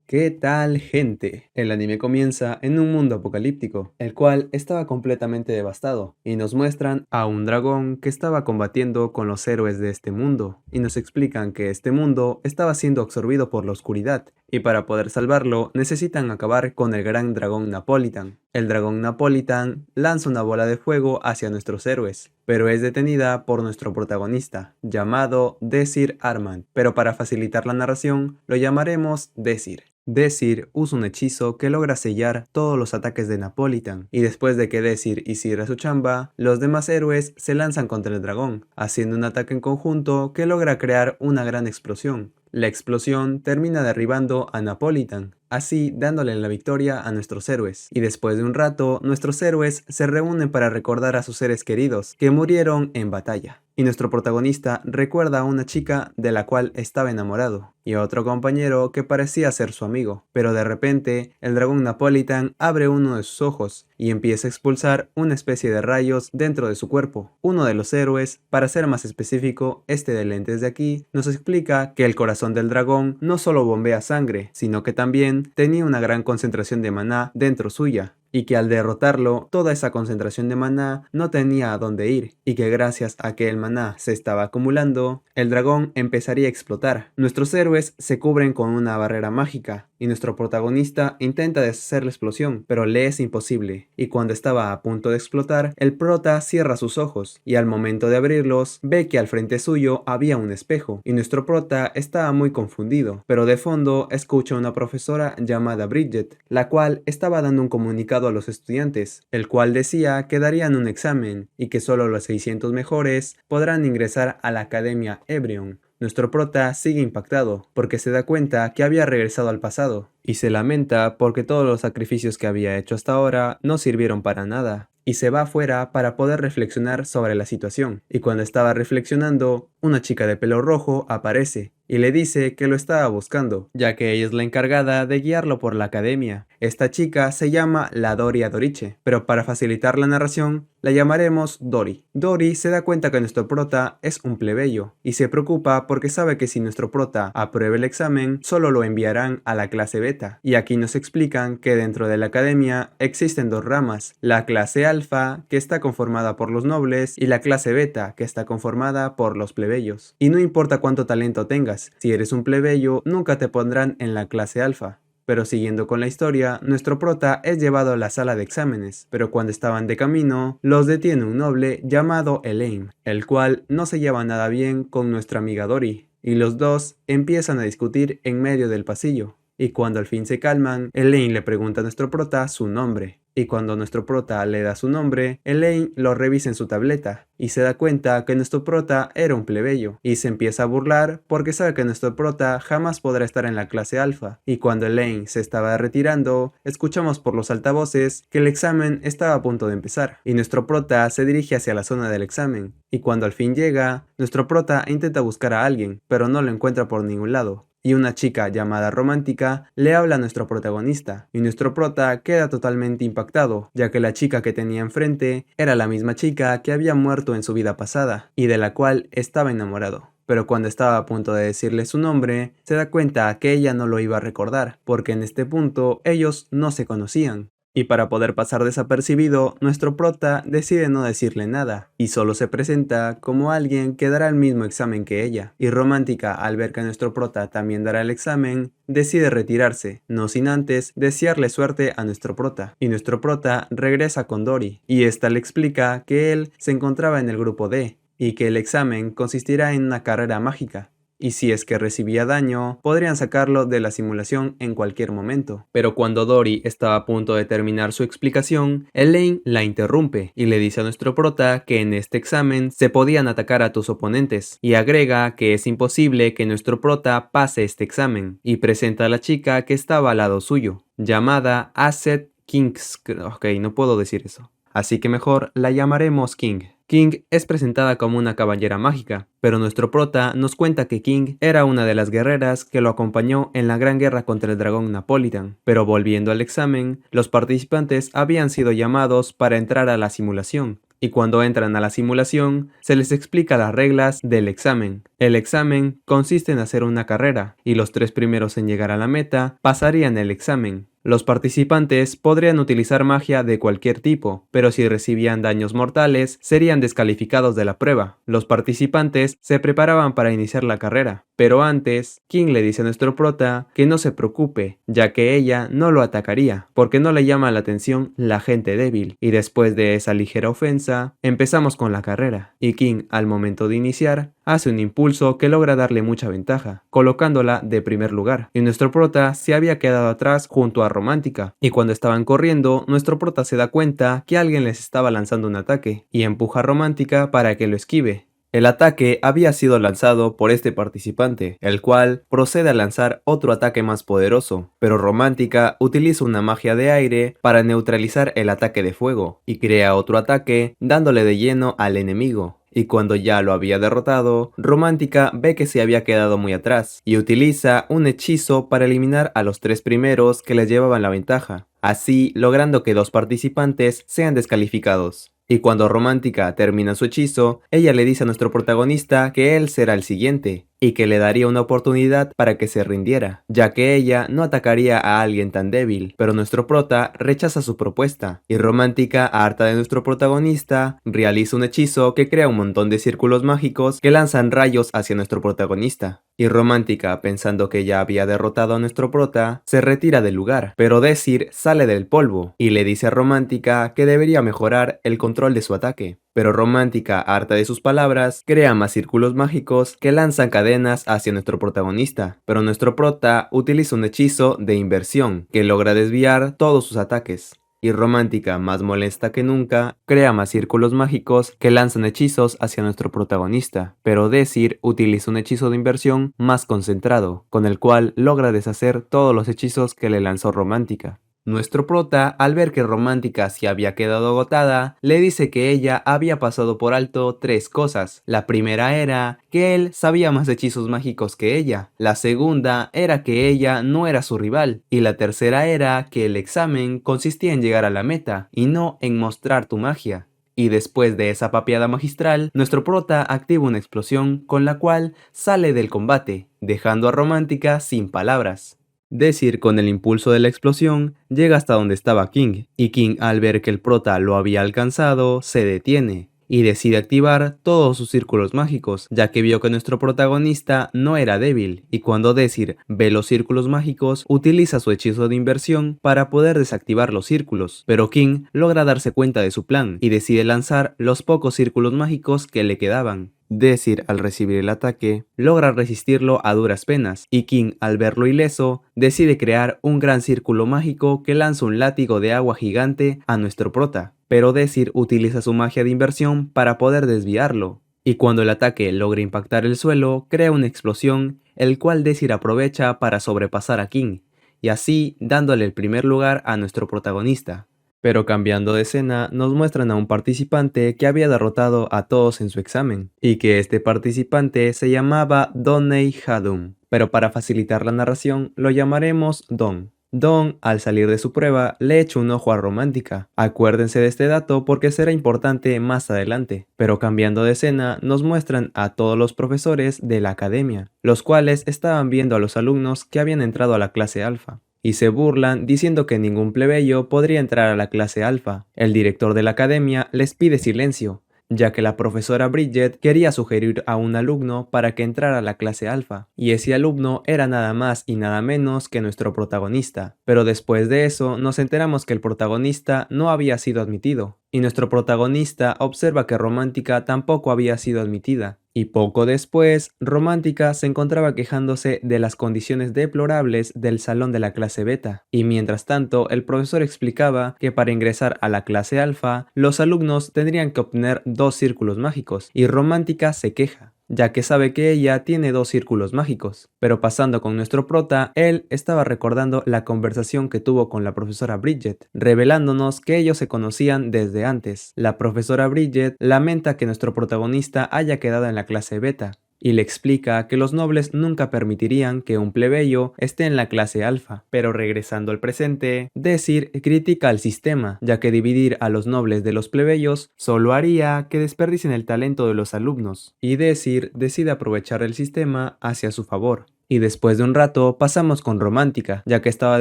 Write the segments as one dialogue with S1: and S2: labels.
S1: ¿Qué tal, gente? El anime comienza en un mundo apocalíptico, el cual estaba completamente devastado, y nos muestran a un dragón que estaba combatiendo con los héroes de este mundo, y nos explican que este mundo estaba siendo absorbido por la oscuridad, y para poder salvarlo necesitan acabar con el gran dragón Napolitan. El dragón Napolitan lanza una bola de fuego hacia nuestros héroes, pero es detenida por nuestro protagonista, llamado Desir Arman, pero para facilitar la narración lo llamaremos Desir. Desir usa un hechizo que logra sellar todos los ataques de Napolitan, y después de que Desir hiciera su chamba, los demás héroes se lanzan contra el dragón, haciendo un ataque en conjunto que logra crear una gran explosión. La explosión termina derribando a Napolitan, así dándole la victoria a nuestros héroes. Y después de un rato, nuestros héroes se reúnen para recordar a sus seres queridos que murieron en batalla. Y nuestro protagonista recuerda a una chica de la cual estaba enamorado, y a otro compañero que parecía ser su amigo. Pero de repente, el dragón Napolitan abre uno de sus ojos y empieza a expulsar una especie de rayos dentro de su cuerpo. Uno de los héroes, para ser más específico, este de lentes de aquí, nos explica que el corazón del dragón no solo bombea sangre, sino que también tenía una gran concentración de maná dentro suya, y que al derrotarlo, toda esa concentración de maná no tenía a dónde ir, y que gracias a que el maná se estaba acumulando, el dragón empezaría a explotar. Nuestros héroes se cubren con una barrera mágica, y nuestro protagonista intenta deshacer la explosión, pero le es imposible, y cuando estaba a punto de explotar, el prota cierra sus ojos, y al momento de abrirlos, ve que al frente suyo había un espejo, y nuestro prota estaba muy confundido, pero de fondo escucha a una profesora llamada Bridget, la cual estaba dando un comunicado a los estudiantes, el cual decía que darían un examen, y que solo los 600 mejores podrán ingresar a la Academia Ebrion. Nuestro prota sigue impactado, porque se da cuenta que había regresado al pasado, y se lamenta porque todos los sacrificios que había hecho hasta ahora no sirvieron para nada, y se va afuera para poder reflexionar sobre la situación. Y cuando estaba reflexionando, una chica de pelo rojo aparece, y le dice que lo estaba buscando, ya que ella es la encargada de guiarlo por la academia. Esta chica se llama la Doria Doriche, pero para facilitar la narración, la llamaremos Dori. Dori se da cuenta que nuestro prota es un plebeyo, y se preocupa porque sabe que si nuestro prota aprueba el examen, solo lo enviarán a la clase beta. Y aquí nos explican que dentro de la academia existen dos ramas, la clase alfa, que está conformada por los nobles, y la clase beta, que está conformada por los plebeyos. Y no importa cuánto talento tengas, si eres un plebeyo, nunca te pondrán en la clase alfa. Pero siguiendo con la historia, nuestro prota es llevado a la sala de exámenes, pero cuando estaban de camino, los detiene un noble llamado Elaine, el cual no se lleva nada bien con nuestra amiga Dori, y los dos empiezan a discutir en medio del pasillo. Y cuando al fin se calman, Elaine le pregunta a nuestro prota su nombre. Y cuando nuestro prota le da su nombre, Elaine lo revisa en su tableta y se da cuenta que nuestro prota era un plebeyo y se empieza a burlar porque sabe que nuestro prota jamás podrá estar en la clase alfa. Y cuando Elaine se estaba retirando, escuchamos por los altavoces que el examen estaba a punto de empezar y nuestro prota se dirige hacia la zona del examen. Y cuando al fin llega, nuestro prota intenta buscar a alguien, pero no lo encuentra por ningún lado. Y una chica llamada Romántica le habla a nuestro protagonista, y nuestro prota queda totalmente impactado, ya que la chica que tenía enfrente era la misma chica que había muerto en su vida pasada, y de la cual estaba enamorado. Pero cuando estaba a punto de decirle su nombre, se da cuenta que ella no lo iba a recordar, porque en este punto ellos no se conocían. Y para poder pasar desapercibido, nuestro prota decide no decirle nada, y solo se presenta como alguien que dará el mismo examen que ella. Y Romántica, al ver que nuestro prota también dará el examen, decide retirarse, no sin antes desearle suerte a nuestro prota. Y nuestro prota regresa con Dori, y esta le explica que él se encontraba en el grupo D, y que el examen consistirá en una carrera mágica. Y si es que recibía daño, podrían sacarlo de la simulación en cualquier momento. Pero cuando Dori estaba a punto de terminar su explicación, Elaine la interrumpe y le dice a nuestro prota que en este examen se podían atacar a tus oponentes, y agrega que es imposible que nuestro prota pase este examen, y presenta a la chica que estaba al lado suyo, llamada Aset Kings. Ok, no puedo decir eso, así que mejor la llamaremos King. King es presentada como una caballera mágica, pero nuestro prota nos cuenta que King era una de las guerreras que lo acompañó en la gran guerra contra el dragón Napolitan. Pero volviendo al examen, los participantes habían sido llamados para entrar a la simulación, y cuando entran a la simulación, se les explica las reglas del examen. El examen consiste en hacer una carrera, y los 3 primeros en llegar a la meta pasarían el examen. Los participantes podrían utilizar magia de cualquier tipo, pero si recibían daños mortales, serían descalificados de la prueba. Los participantes se preparaban para iniciar la carrera, pero antes, King le dice a nuestro prota que no se preocupe, ya que ella no lo atacaría, porque no le llama la atención la gente débil. Y después de esa ligera ofensa, empezamos con la carrera, y King, al momento de iniciar, hace un impulso que logra darle mucha ventaja, colocándola de primer lugar, y nuestro prota se había quedado atrás junto a Romántica, y cuando estaban corriendo, nuestro prota se da cuenta que alguien les estaba lanzando un ataque, y empuja a Romántica para que lo esquive. El ataque había sido lanzado por este participante, el cual procede a lanzar otro ataque más poderoso, pero Romántica utiliza una magia de aire para neutralizar el ataque de fuego, y crea otro ataque dándole de lleno al enemigo. Y cuando ya lo había derrotado, Romántica ve que se había quedado muy atrás, y utiliza un hechizo para eliminar a los 3 primeros que les llevaban la ventaja, así logrando que 2 participantes sean descalificados. Y cuando Romántica termina su hechizo, ella le dice a nuestro protagonista que él será el siguiente, y que le daría una oportunidad para que se rindiera, ya que ella no atacaría a alguien tan débil, pero nuestro prota rechaza su propuesta, y Romántica, harta de nuestro protagonista, realiza un hechizo que crea un montón de círculos mágicos que lanzan rayos hacia nuestro protagonista. Y Romántica, pensando que ya había derrotado a nuestro prota, se retira del lugar, pero Desir sale del polvo, y le dice a Romántica que debería mejorar el control de su ataque. Pero Romántica, harta de sus palabras, crea más círculos mágicos que lanzan cadenas hacia nuestro protagonista, pero nuestro prota utiliza un hechizo de inversión que logra desviar todos sus ataques. Y Romántica, más molesta que nunca, crea más círculos mágicos que lanzan hechizos hacia nuestro protagonista, pero Desir utiliza un hechizo de inversión más concentrado, con el cual logra deshacer todos los hechizos que le lanzó Romántica. Nuestro prota, al ver que Romántica se había quedado agotada, le dice que ella había pasado por alto 3 cosas. La primera era que él sabía más hechizos mágicos que ella. La segunda era que ella no era su rival. Y la tercera era que el examen consistía en llegar a la meta y no en mostrar tu magia. Y después de esa papeada magistral, nuestro prota activa una explosión con la cual sale del combate, dejando a Romántica sin palabras. Desir, con el impulso de la explosión, llega hasta donde estaba King, y King, al ver que el prota lo había alcanzado, se detiene y decide activar todos sus círculos mágicos, ya que vio que nuestro protagonista no era débil, y cuando Desir ve los círculos mágicos, utiliza su hechizo de inversión para poder desactivar los círculos, pero King logra darse cuenta de su plan y decide lanzar los pocos círculos mágicos que le quedaban. Desir, al recibir el ataque, logra resistirlo a duras penas, y King, al verlo ileso, decide crear un gran círculo mágico que lanza un látigo de agua gigante a nuestro prota, pero Desir utiliza su magia de inversión para poder desviarlo, y cuando el ataque logra impactar el suelo, crea una explosión, el cual Desir aprovecha para sobrepasar a King, y así dándole el primer lugar a nuestro protagonista. Pero cambiando de escena, nos muestran a un participante que había derrotado a todos en su examen, y que este participante se llamaba Donney Hadum, pero para facilitar la narración lo llamaremos Don. Don, al salir de su prueba, le echa un ojo a Romántica. Acuérdense de este dato porque será importante más adelante. Pero cambiando de escena, nos muestran a todos los profesores de la academia, los cuales estaban viendo a los alumnos que habían entrado a la clase alfa, y se burlan diciendo que ningún plebeyo podría entrar a la clase alfa. El director de la academia les pide silencio, ya que la profesora Bridget quería sugerir a un alumno para que entrara a la clase alfa, y ese alumno era nada más y nada menos que nuestro protagonista. Pero después de eso nos enteramos que el protagonista no había sido admitido, y nuestro protagonista observa que Romántica tampoco había sido admitida. Y poco después, Romántica se encontraba quejándose de las condiciones deplorables del salón de la clase beta, y mientras tanto el profesor explicaba que para ingresar a la clase alfa, los alumnos tendrían que obtener 2 círculos mágicos, y Romántica se queja, ya que sabe que ella tiene 2 círculos mágicos. Pero pasando con nuestro prota, él estaba recordando la conversación que tuvo con la profesora Bridget, revelándonos que ellos se conocían desde antes. La profesora Bridget lamenta que nuestro protagonista haya quedado en la clase beta, y le explica que los nobles nunca permitirían que un plebeyo esté en la clase alfa. Pero regresando al presente, Désir critica al sistema, ya que dividir a los nobles de los plebeyos solo haría que desperdicien el talento de los alumnos, y Désir decide aprovechar el sistema hacia su favor. Y después de un rato pasamos con Romántica, ya que estaba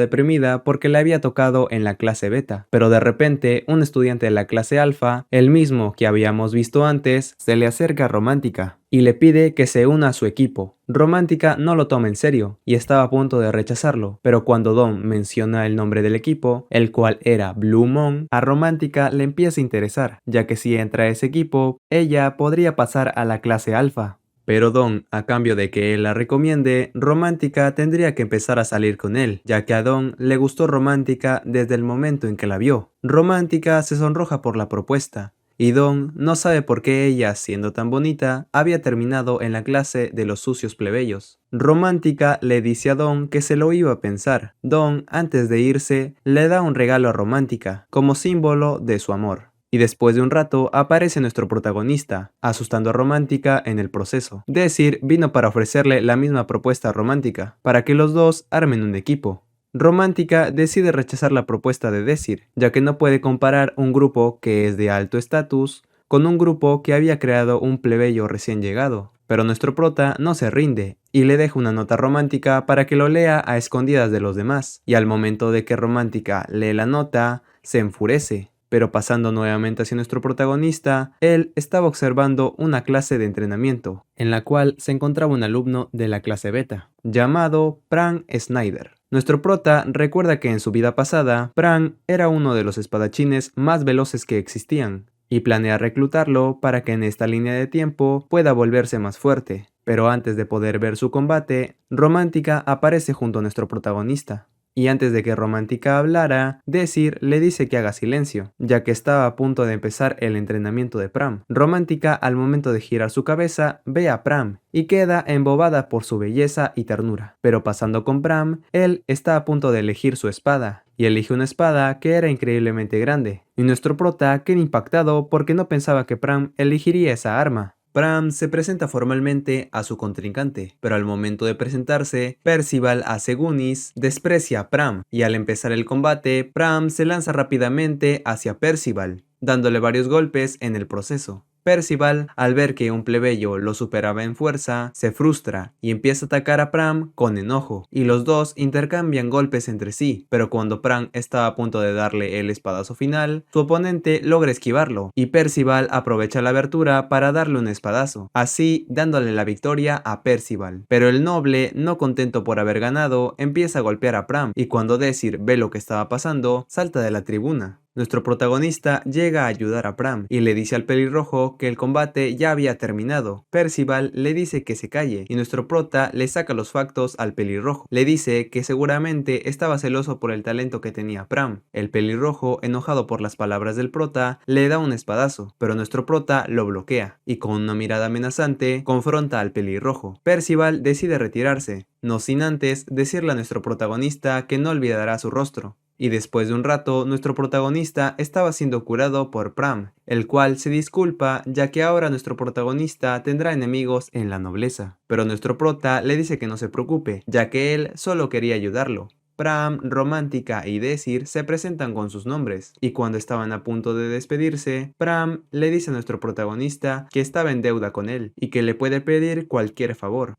S1: deprimida porque le había tocado en la clase beta, pero de repente un estudiante de la clase alfa, el mismo que habíamos visto antes, se le acerca a Romántica y le pide que se una a su equipo. Romántica no lo toma en serio y estaba a punto de rechazarlo, pero cuando Don menciona el nombre del equipo, el cual era Blue Moon, a Romántica le empieza a interesar, ya que si entra a ese equipo, ella podría pasar a la clase alfa. Pero Don, a cambio de que él la recomiende, Romántica tendría que empezar a salir con él, ya que a Don le gustó Romántica desde el momento en que la vio. Romántica se sonroja por la propuesta, y Don no sabe por qué ella, siendo tan bonita, había terminado en la clase de los sucios plebeyos. Romántica le dice a Don que se lo iba a pensar. Don, antes de irse, le da un regalo a Romántica, como símbolo de su amor. Y después de un rato aparece nuestro protagonista, asustando a Romántica en el proceso. Désir vino para ofrecerle la misma propuesta a Romántica, para que los dos armen un equipo. Romántica decide rechazar la propuesta de Désir, ya que no puede comparar un grupo que es de alto estatus con un grupo que había creado un plebeyo recién llegado. Pero nuestro prota no se rinde y le deja una nota Romántica para que lo lea a escondidas de los demás. Y al momento de que Romántica lee la nota, se enfurece. Pero pasando nuevamente hacia nuestro protagonista, él estaba observando una clase de entrenamiento, en la cual se encontraba un alumno de la clase beta, llamado Pran Snyder. Nuestro prota recuerda que en su vida pasada, Pran era uno de los espadachines más veloces que existían, y planea reclutarlo para que en esta línea de tiempo pueda volverse más fuerte. Pero antes de poder ver su combate, Romántica aparece junto a nuestro protagonista. Y antes de que Romántica hablara, Désir le dice que haga silencio, ya que estaba a punto de empezar el entrenamiento de Pram. Romántica, al momento de girar su cabeza, ve a Pram y queda embobada por su belleza y ternura. Pero pasando con Pram, él está a punto de elegir su espada, y elige una espada que era increíblemente grande. Y nuestro prota queda impactado porque no pensaba que Pram elegiría esa arma. Pram se presenta formalmente a su contrincante, pero al momento de presentarse, Percival Assegunis desprecia a Pram, y al empezar el combate, Pram se lanza rápidamente hacia Percival, dándole varios golpes en el proceso. Percival, al ver que un plebeyo lo superaba en fuerza, se frustra y empieza a atacar a Pram con enojo, y los dos intercambian golpes entre sí, pero cuando Pram estaba a punto de darle el espadazo final, su oponente logra esquivarlo, y Percival aprovecha la abertura para darle un espadazo, así dándole la victoria a Percival. Pero el noble, no contento por haber ganado, empieza a golpear a Pram, y cuando Désir ve lo que estaba pasando, salta de la tribuna. Nuestro protagonista llega a ayudar a Pram y le dice al pelirrojo que el combate ya había terminado. Percival le dice que se calle y nuestro prota le saca los factos al pelirrojo. Le dice que seguramente estaba celoso por el talento que tenía Pram. El pelirrojo, enojado por las palabras del prota, le da un espadazo, pero nuestro prota lo bloquea y con una mirada amenazante confronta al pelirrojo. Percival decide retirarse, no sin antes decirle a nuestro protagonista que no olvidará su rostro. Y después de un rato, nuestro protagonista estaba siendo curado por Pram, el cual se disculpa ya que ahora nuestro protagonista tendrá enemigos en la nobleza. Pero nuestro prota le dice que no se preocupe, ya que él solo quería ayudarlo. Pram, Romántica y Désir se presentan con sus nombres, y cuando estaban a punto de despedirse, Pram le dice a nuestro protagonista que estaba en deuda con él y que le puede pedir cualquier favor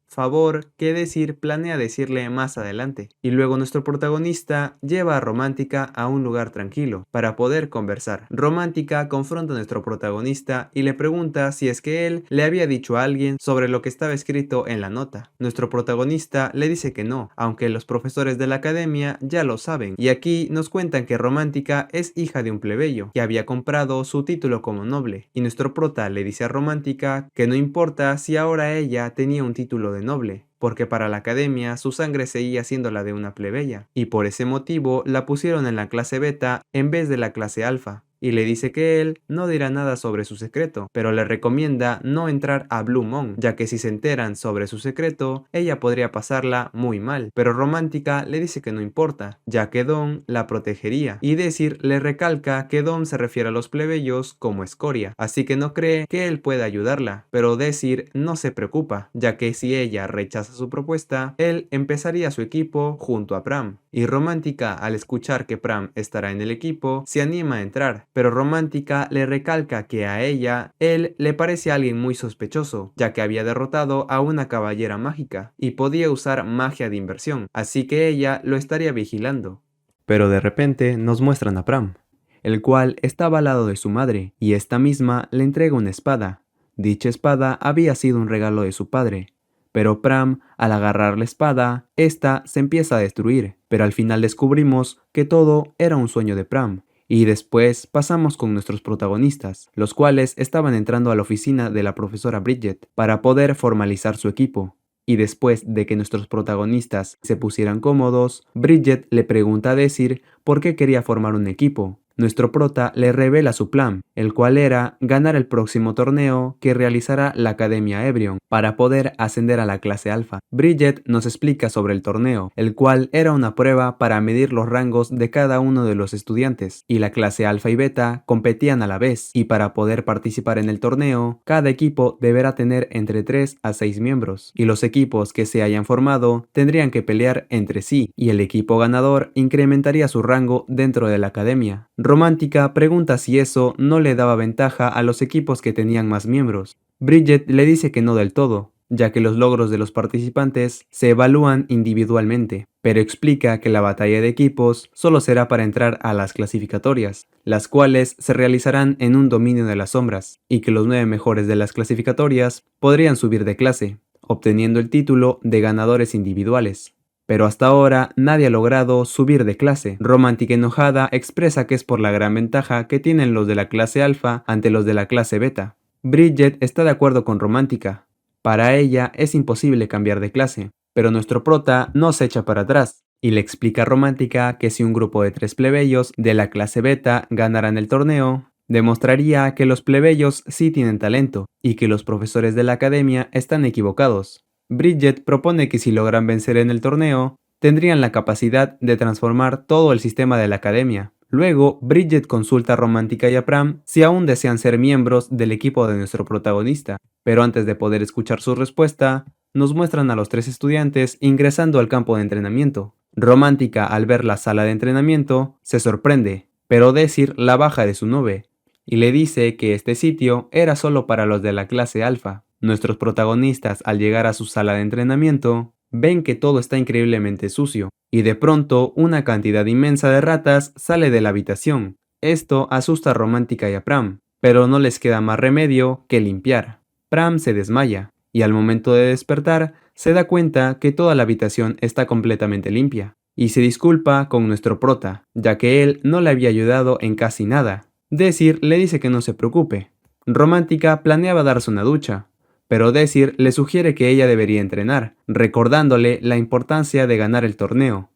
S1: que Désir planea decirle más adelante. Y luego nuestro protagonista lleva a Romántica a un lugar tranquilo para poder conversar. Romántica confronta a nuestro protagonista y le pregunta si es que él le había dicho a alguien sobre lo que estaba escrito en la nota. Nuestro protagonista le dice que no, aunque los profesores de la academia ya lo saben, y aquí nos cuentan que Romántica es hija de un plebeyo que había comprado su título como noble, y nuestro prota le dice a Romántica que no importa si ahora ella tenía un título de noble, porque para la academia su sangre seguía siendo la de una plebeya, y por ese motivo la pusieron en la clase beta en vez de la clase alfa. y le dice que él no dirá nada sobre su secreto, pero le recomienda no entrar a Blue Moon, ya que si se enteran sobre su secreto, ella podría pasarla muy mal. Pero Romántica le dice que no importa, ya que Dawn la protegería, y Desir le recalca que Dawn se refiere a los plebeyos como escoria, así que no cree que él pueda ayudarla, pero Desir no se preocupa, ya que si ella rechaza su propuesta, él empezaría su equipo junto a Pram, y Romántica, al escuchar que Pram estará en el equipo, se anima a entrar, pero Romántica le recalca que a ella, él le parece alguien muy sospechoso, ya que había derrotado a una caballera mágica, y podía usar magia de inversión, así que ella lo estaría vigilando. Pero de repente nos muestran a Pram, el cual estaba al lado de su madre, y esta misma le entrega una espada. Dicha espada había sido un regalo de su padre, pero Pram, al agarrar la espada, esta se empieza a destruir, pero al final descubrimos que todo era un sueño de Pram. Y después pasamos con nuestros protagonistas, los cuales estaban entrando a la oficina de la profesora Bridget para poder formalizar su equipo. Y después de que nuestros protagonistas se pusieran cómodos, Bridget le pregunta a Desir por qué quería formar un equipo. Nuestro prota le revela su plan, el cual era ganar el próximo torneo que realizará la Academia Ebrion para poder ascender a la clase alfa. Bridget nos explica sobre el torneo, el cual era una prueba para medir los rangos de cada uno de los estudiantes, y la clase alfa y beta competían a la vez, y para poder participar en el torneo, cada equipo deberá tener entre 3 a 6 miembros, y los equipos que se hayan formado tendrían que pelear entre sí, y el equipo ganador incrementaría su rango dentro de la academia. Romántica pregunta si eso no le daba ventaja a los equipos que tenían más miembros. Bridget le dice que no del todo, ya que los logros de los participantes se evalúan individualmente, pero explica que la batalla de equipos solo será para entrar a las clasificatorias, las cuales se realizarán en un dominio de las sombras, y que los 9 mejores de las clasificatorias podrían subir de clase, obteniendo el título de ganadores individuales. Pero hasta ahora nadie ha logrado subir de clase. Romántica enojada expresa que es por la gran ventaja que tienen los de la clase alfa ante los de la clase beta. Bridget está de acuerdo con Romántica. Para ella es imposible cambiar de clase, pero nuestro prota no se echa para atrás y le explica a Romántica que si un grupo de 3 plebeyos de la clase beta ganaran el torneo, demostraría que los plebeyos sí tienen talento y que los profesores de la academia están equivocados. Bridget propone que si logran vencer en el torneo, tendrían la capacidad de transformar todo el sistema de la academia. Luego, Bridget consulta a Romántica y a Pram si aún desean ser miembros del equipo de nuestro protagonista, pero antes de poder escuchar su respuesta, nos muestran a los 3 estudiantes ingresando al campo de entrenamiento. Romántica, al ver la sala de entrenamiento, se sorprende, pero Desir la baja de su nube y le dice que este sitio era solo para los de la clase alfa. Nuestros protagonistas, al llegar a su sala de entrenamiento, ven que todo está increíblemente sucio, y de pronto una cantidad inmensa de ratas sale de la habitación. Esto asusta a Romántica y a Pram, pero no les queda más remedio que limpiar. Pram se desmaya, y al momento de despertar, se da cuenta que toda la habitación está completamente limpia, y se disculpa con nuestro prota, ya que él no le había ayudado en casi nada. Desir le dice que no se preocupe. Romántica planeaba darse una ducha, pero Desir le sugiere que ella debería entrenar, recordándole la importancia de ganar el torneo.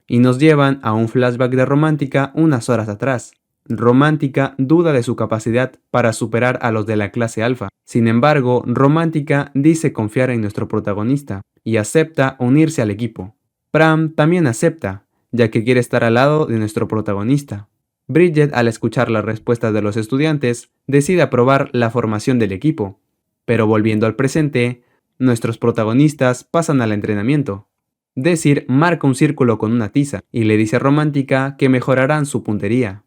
S1: Y nos llevan a un flashback de Romántica unas horas atrás. Romántica duda de su capacidad para superar a los de la clase alfa. Sin embargo, Romántica dice confiar en nuestro protagonista y acepta unirse al equipo. Pram también acepta, ya que quiere estar al lado de nuestro protagonista. Bridget, al escuchar las respuestas de los estudiantes, decide aprobar la formación del equipo. Pero volviendo al presente, nuestros protagonistas pasan al entrenamiento. Desir marca un círculo con una tiza y le dice a Romántica que mejorarán su puntería.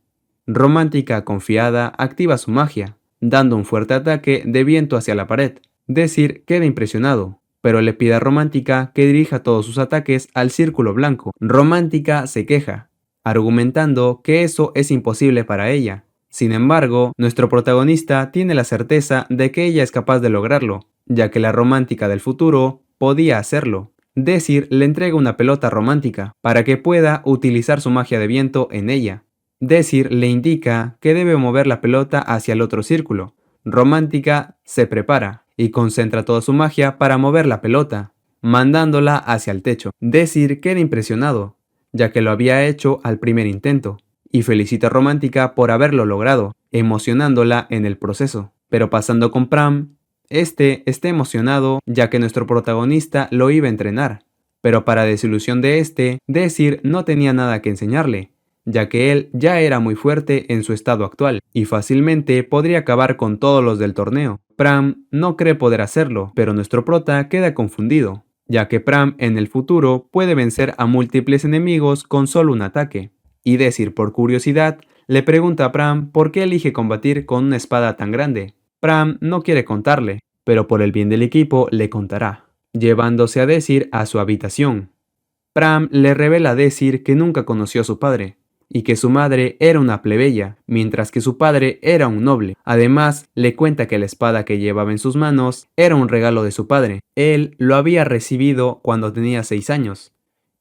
S1: Romántica, confiada, activa su magia, dando un fuerte ataque de viento hacia la pared. Desir queda impresionado, pero le pide a Romántica que dirija todos sus ataques al círculo blanco. Romántica se queja, argumentando que eso es imposible para ella. Sin embargo, nuestro protagonista tiene la certeza de que ella es capaz de lograrlo, ya que la Romántica del futuro podía hacerlo. Desir le entrega una pelota romántica para que pueda utilizar su magia de viento en ella. Desir le indica que debe mover la pelota hacia el otro círculo. Romántica se prepara y concentra toda su magia para mover la pelota, mandándola hacia el techo. Desir queda impresionado, ya que lo había hecho al primer intento, y felicita a Romántica por haberlo logrado, emocionándola en el proceso. Pero pasando con Pram, este está emocionado ya que nuestro protagonista lo iba a entrenar, pero para desilusión de Decir no tenía nada que enseñarle, ya que él ya era muy fuerte en su estado actual y fácilmente podría acabar con todos los del torneo. Pram no cree poder hacerlo, pero nuestro prota queda confundido, ya que Pram en el futuro puede vencer a múltiples enemigos con solo un ataque. Y Decir, por curiosidad, le pregunta a Pram por qué elige combatir con una espada tan grande. Pram no quiere contarle, pero por el bien del equipo le contará, llevándose a Decir a su habitación. Pram le revela a Decir que nunca conoció a su padre, y que su madre era una plebeya, mientras que su padre era un noble. Además, le cuenta que la espada que llevaba en sus manos era un regalo de su padre. Él lo había recibido cuando tenía 6 años,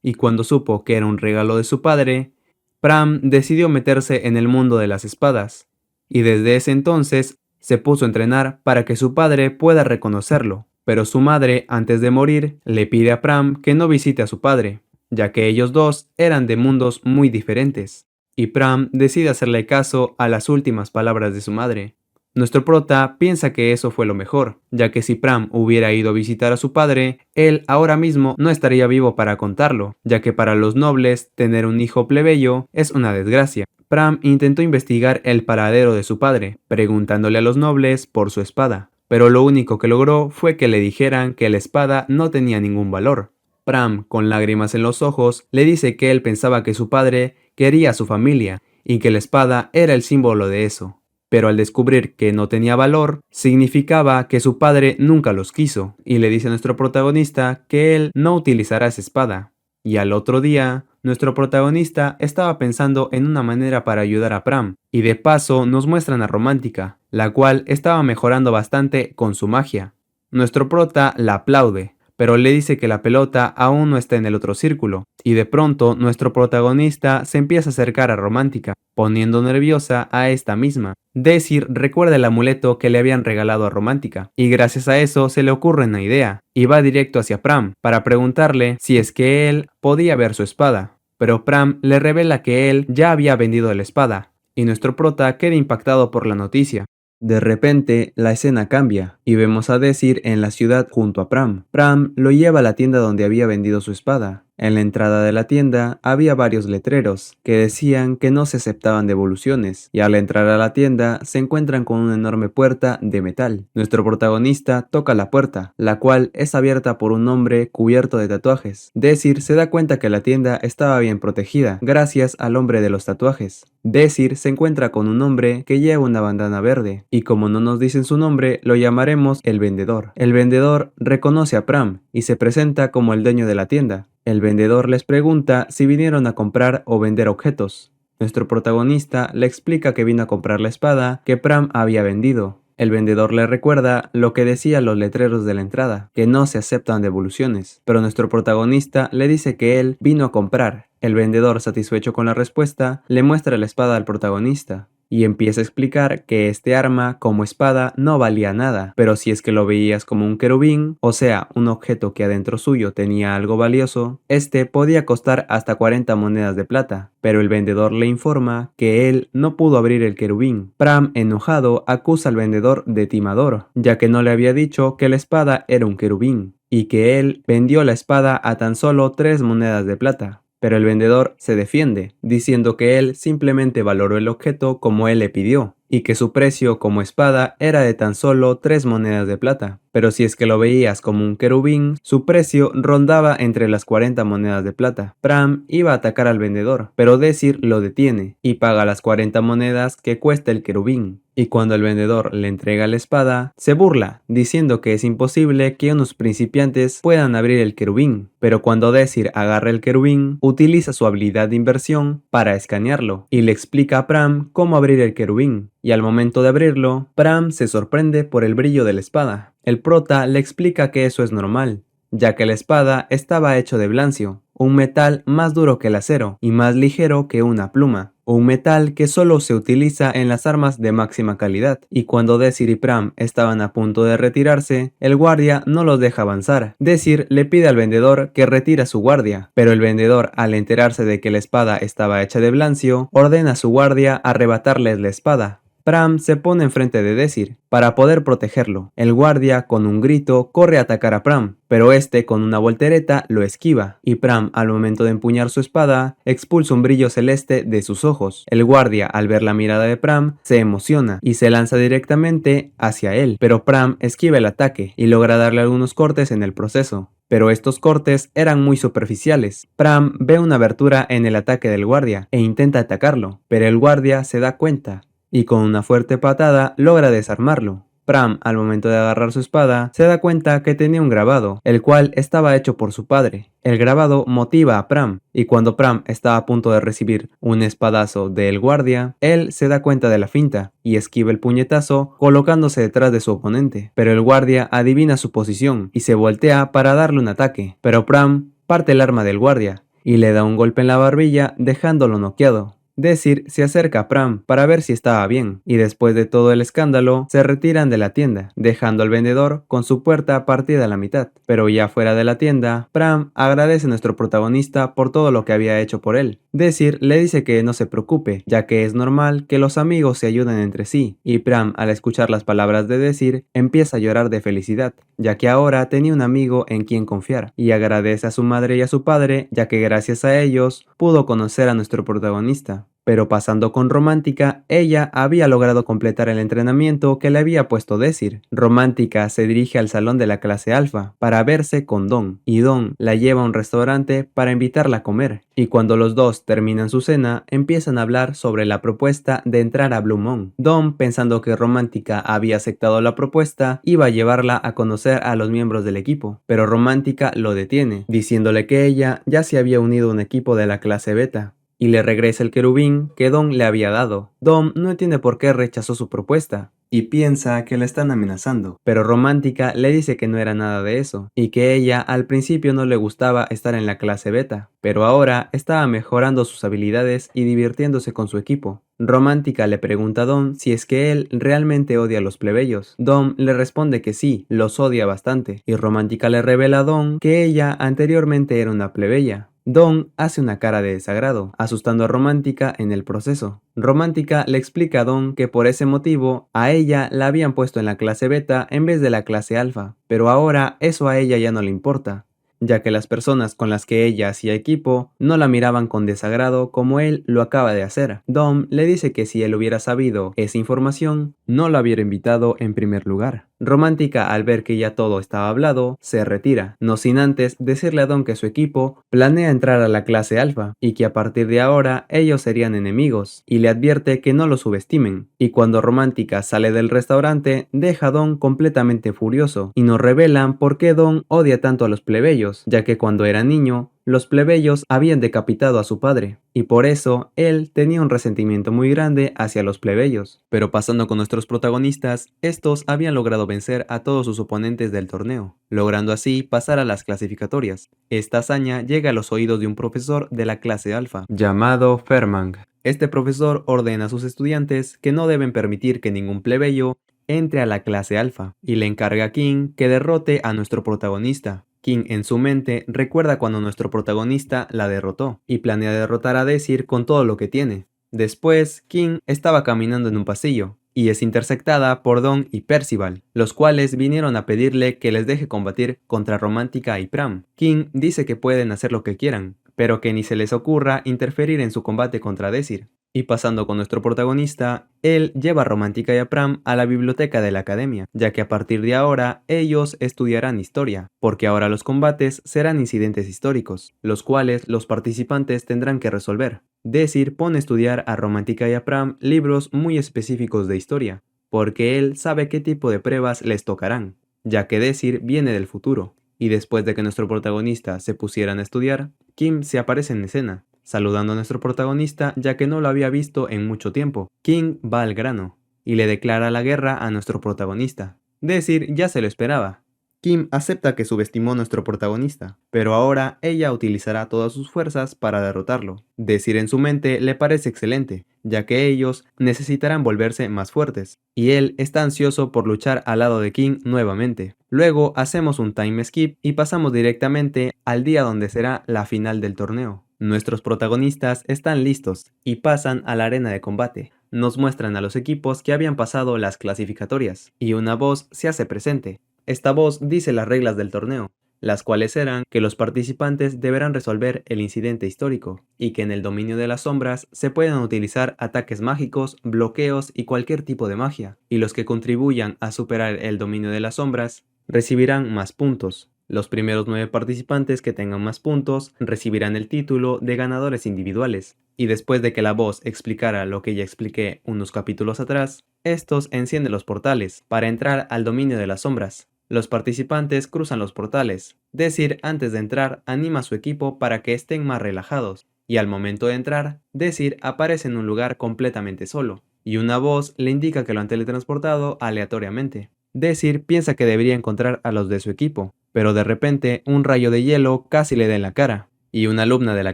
S1: y cuando supo que era un regalo de su padre, Pram decidió meterse en el mundo de las espadas, y desde ese entonces se puso a entrenar para que su padre pueda reconocerlo. Pero su madre, antes de morir, le pide a Pram que no visite a su padre, ya que ellos dos eran de mundos muy diferentes, y Pram decide hacerle caso a las últimas palabras de su madre. Nuestro prota piensa que eso fue lo mejor, ya que si Pram hubiera ido a visitar a su padre, él ahora mismo no estaría vivo para contarlo, ya que para los nobles tener un hijo plebeyo es una desgracia. Pram intentó investigar el paradero de su padre, preguntándole a los nobles por su espada, pero lo único que logró fue que le dijeran que la espada no tenía ningún valor. Pram, con lágrimas en los ojos, le dice que él pensaba que su padre quería a su familia y que la espada era el símbolo de eso. Pero al descubrir que no tenía valor, significaba que su padre nunca los quiso, y le dice a nuestro protagonista que él no utilizará esa espada. Y al otro día, nuestro protagonista estaba pensando en una manera para ayudar a Pram, y de paso nos muestran a Romántica, la cual estaba mejorando bastante con su magia. Nuestro prota la aplaude, pero le dice que la pelota aún no está en el otro círculo, y de pronto nuestro protagonista se empieza a acercar a Romántica, poniendo nerviosa a esta misma. Decir recuerda el amuleto que le habían regalado a Romántica, y gracias a eso se le ocurre una idea, y va directo hacia Pram, para preguntarle si es que él podía ver su espada. Pero Pram le revela que él ya había vendido la espada, y nuestro prota queda impactado por la noticia. De repente, la escena cambia y vemos a Decir en la ciudad junto a Pram. Pram lo lleva a la tienda donde había vendido su espada. En la entrada de la tienda había varios letreros que decían que no se aceptaban devoluciones, y al entrar a la tienda se encuentran con una enorme puerta de metal. Nuestro protagonista toca la puerta, la cual es abierta por un hombre cubierto de tatuajes. Decir se da cuenta que la tienda estaba bien protegida, gracias al hombre de los tatuajes. Decir se encuentra con un hombre que lleva una bandana verde, y como no nos dicen su nombre, lo llamaremos el vendedor. El vendedor reconoce a Pram y se presenta como el dueño de la tienda. El vendedor les pregunta si vinieron a comprar o vender objetos. Nuestro protagonista le explica que vino a comprar la espada que Pram había vendido. El vendedor le recuerda lo que decían los letreros de la entrada, que no se aceptan devoluciones, pero nuestro protagonista le dice que él vino a comprar. El vendedor, satisfecho con la respuesta, le muestra la espada al protagonista y empieza a explicar que este arma como espada no valía nada, pero si es que lo veías como un querubín, o sea, un objeto que adentro suyo tenía algo valioso, este podía costar hasta 40 monedas de plata. Pero el vendedor le informa que él no pudo abrir el querubín. Pram, enojado, acusa al vendedor de timador, ya que no le había dicho que la espada era un querubín, y que él vendió la espada a tan solo 3 monedas de plata. Pero el vendedor se defiende, diciendo que él simplemente valoró el objeto como él le pidió, y que su precio como espada era de tan solo 3 monedas de plata. Pero si es que lo veías como un querubín, su precio rondaba entre las 40 monedas de plata. Pram iba a atacar al vendedor, pero Decir lo detiene y paga las 40 monedas que cuesta el querubín. Y cuando el vendedor le entrega la espada, se burla, diciendo que es imposible que unos principiantes puedan abrir el querubín. Pero cuando Decir agarra el querubín, utiliza su habilidad de inversión para escanearlo, y le explica a Pram cómo abrir el querubín. Y al momento de abrirlo, Pram se sorprende por el brillo de la espada. El prota le explica que eso es normal, ya que la espada estaba hecho de blancio, un metal más duro que el acero y más ligero que una pluma. Un metal que solo se utiliza en las armas de máxima calidad. Y cuando Desir y Pram estaban a punto de retirarse, el guardia no los deja avanzar. Desir le pide al vendedor que retire su guardia, pero el vendedor, al enterarse de que la espada estaba hecha de blancio, ordena a su guardia arrebatarles la espada. Pram se pone enfrente de Desir para poder protegerlo. El guardia, con un grito, corre a atacar a Pram, pero este con una voltereta lo esquiva, y Pram, al momento de empuñar su espada, expulsa un brillo celeste de sus ojos. El guardia, al ver la mirada de Pram, se emociona y se lanza directamente hacia él, pero Pram esquiva el ataque y logra darle algunos cortes en el proceso. Pero estos cortes eran muy superficiales. Pram ve una abertura en el ataque del guardia e intenta atacarlo, pero el guardia se da cuenta y con una fuerte patada logra desarmarlo. Pram, al momento de agarrar su espada, se da cuenta que tenía un grabado, el cual estaba hecho por su padre. El grabado motiva a Pram, y cuando Pram está a punto de recibir un espadazo del guardia, él se da cuenta de la finta y esquiva el puñetazo colocándose detrás de su oponente. Pero el guardia adivina su posición y se voltea para darle un ataque, pero Pram parte el arma del guardia y le da un golpe en la barbilla dejándolo noqueado. Desir se acerca a Pram para ver si estaba bien, y después de todo el escándalo, se retiran de la tienda, dejando al vendedor con su puerta partida a la mitad. Pero ya fuera de la tienda, Pram agradece a nuestro protagonista por todo lo que había hecho por él. Desir le dice que no se preocupe, ya que es normal que los amigos se ayuden entre sí, y Pram, al escuchar las palabras de Desir, empieza a llorar de felicidad, ya que ahora tenía un amigo en quien confiar, y agradece a su madre y a su padre, ya que gracias a ellos pudo conocer a nuestro protagonista. Pero pasando con Romántica, ella había logrado completar el entrenamiento que le había puesto Desir. Romántica se dirige al salón de la clase alfa para verse con Don, y Don la lleva a un restaurante para invitarla a comer. Y cuando los dos terminan su cena, empiezan a hablar sobre la propuesta de entrar a Blue Moon. Don, pensando que Romántica había aceptado la propuesta, iba a llevarla a conocer a los miembros del equipo, pero Romántica lo detiene, diciéndole que ella ya se había unido a un equipo de la clase beta y le regresa el querubín que Don le había dado. Don no entiende por qué rechazó su propuesta y piensa que la están amenazando, pero Romántica le dice que no era nada de eso y que ella al principio no le gustaba estar en la clase beta, pero ahora estaba mejorando sus habilidades y divirtiéndose con su equipo. Romántica le pregunta a Don si es que él realmente odia a los plebeyos. Don le responde que sí, los odia bastante, y Romántica le revela a Don que ella anteriormente era una plebeya. Don hace una cara de desagrado, asustando a Romántica en el proceso. Romántica le explica a Don que por ese motivo a ella la habían puesto en la clase beta en vez de la clase alfa, pero ahora eso a ella ya no le importa, ya que las personas con las que ella hacía equipo no la miraban con desagrado como él lo acaba de hacer. Dom le dice que si él hubiera sabido esa información, no lo hubiera invitado en primer lugar. Romántica, al ver que ya todo estaba hablado, se retira, no sin antes decirle a Don que su equipo planea entrar a la clase alfa y que a partir de ahora ellos serían enemigos, y le advierte que no lo subestimen. Y cuando Romántica sale del restaurante, deja a Don completamente furioso y nos revelan por qué Don odia tanto a los plebeyos, ya que cuando era niño, los plebeyos habían decapitado a su padre, y por eso él tenía un resentimiento muy grande hacia los plebeyos. Pero pasando con nuestros protagonistas, estos habían logrado vencer a todos sus oponentes del torneo, logrando así pasar a las clasificatorias. Esta hazaña llega a los oídos de un profesor de la clase alfa, llamado Fermang. Este profesor ordena a sus estudiantes que no deben permitir que ningún plebeyo entre a la clase alfa, y le encarga a King que derrote a nuestro protagonista. King en su mente recuerda cuando nuestro protagonista la derrotó y planea derrotar a Desir con todo lo que tiene. Después, King estaba caminando en un pasillo y es interceptada por Don y Percival, los cuales vinieron a pedirle que les deje combatir contra Romántica y Pram. King dice que pueden hacer lo que quieran, pero que ni se les ocurra interferir en su combate contra Desir. Y pasando con nuestro protagonista, él lleva a Romántica y a Pram a la biblioteca de la academia, ya que a partir de ahora ellos estudiarán historia, porque ahora los combates serán incidentes históricos, los cuales los participantes tendrán que resolver. Desir pone a estudiar a Romántica y a Pram libros muy específicos de historia, porque él sabe qué tipo de pruebas les tocarán, ya que Desir viene del futuro. Y después de que nuestro protagonista se pusieran a estudiar, Kim se aparece en escena, saludando a nuestro protagonista ya que no lo había visto en mucho tiempo. King va al grano y le declara la guerra a nuestro protagonista. Desir ya se lo esperaba, Kim acepta que subestimó a nuestro protagonista, pero ahora ella utilizará todas sus fuerzas para derrotarlo. Decir en su mente le parece excelente, ya que ellos necesitarán volverse más fuertes, y él está ansioso por luchar al lado de Kim nuevamente. Luego hacemos un time skip y pasamos directamente al día donde será la final del torneo. Nuestros protagonistas están listos y pasan a la arena de combate. Nos muestran a los equipos que habían pasado las clasificatorias, y una voz se hace presente. Esta voz dice las reglas del torneo, las cuales eran que los participantes deberán resolver el incidente histórico, y que en el dominio de las sombras se pueden utilizar ataques mágicos, bloqueos y cualquier tipo de magia, y los que contribuyan a superar el dominio de las sombras recibirán más puntos. Los primeros 9 participantes que tengan más puntos recibirán el título de ganadores individuales, y después de que la voz explicara lo que ya expliqué unos capítulos atrás, estos encienden los portales para entrar al dominio de las sombras. Los participantes cruzan los portales. Desir antes de entrar anima a su equipo para que estén más relajados, y al momento de entrar, Desir aparece en un lugar completamente solo, y una voz le indica que lo han teletransportado aleatoriamente. Desir piensa que debería encontrar a los de su equipo, pero de repente un rayo de hielo casi le da en la cara, y una alumna de la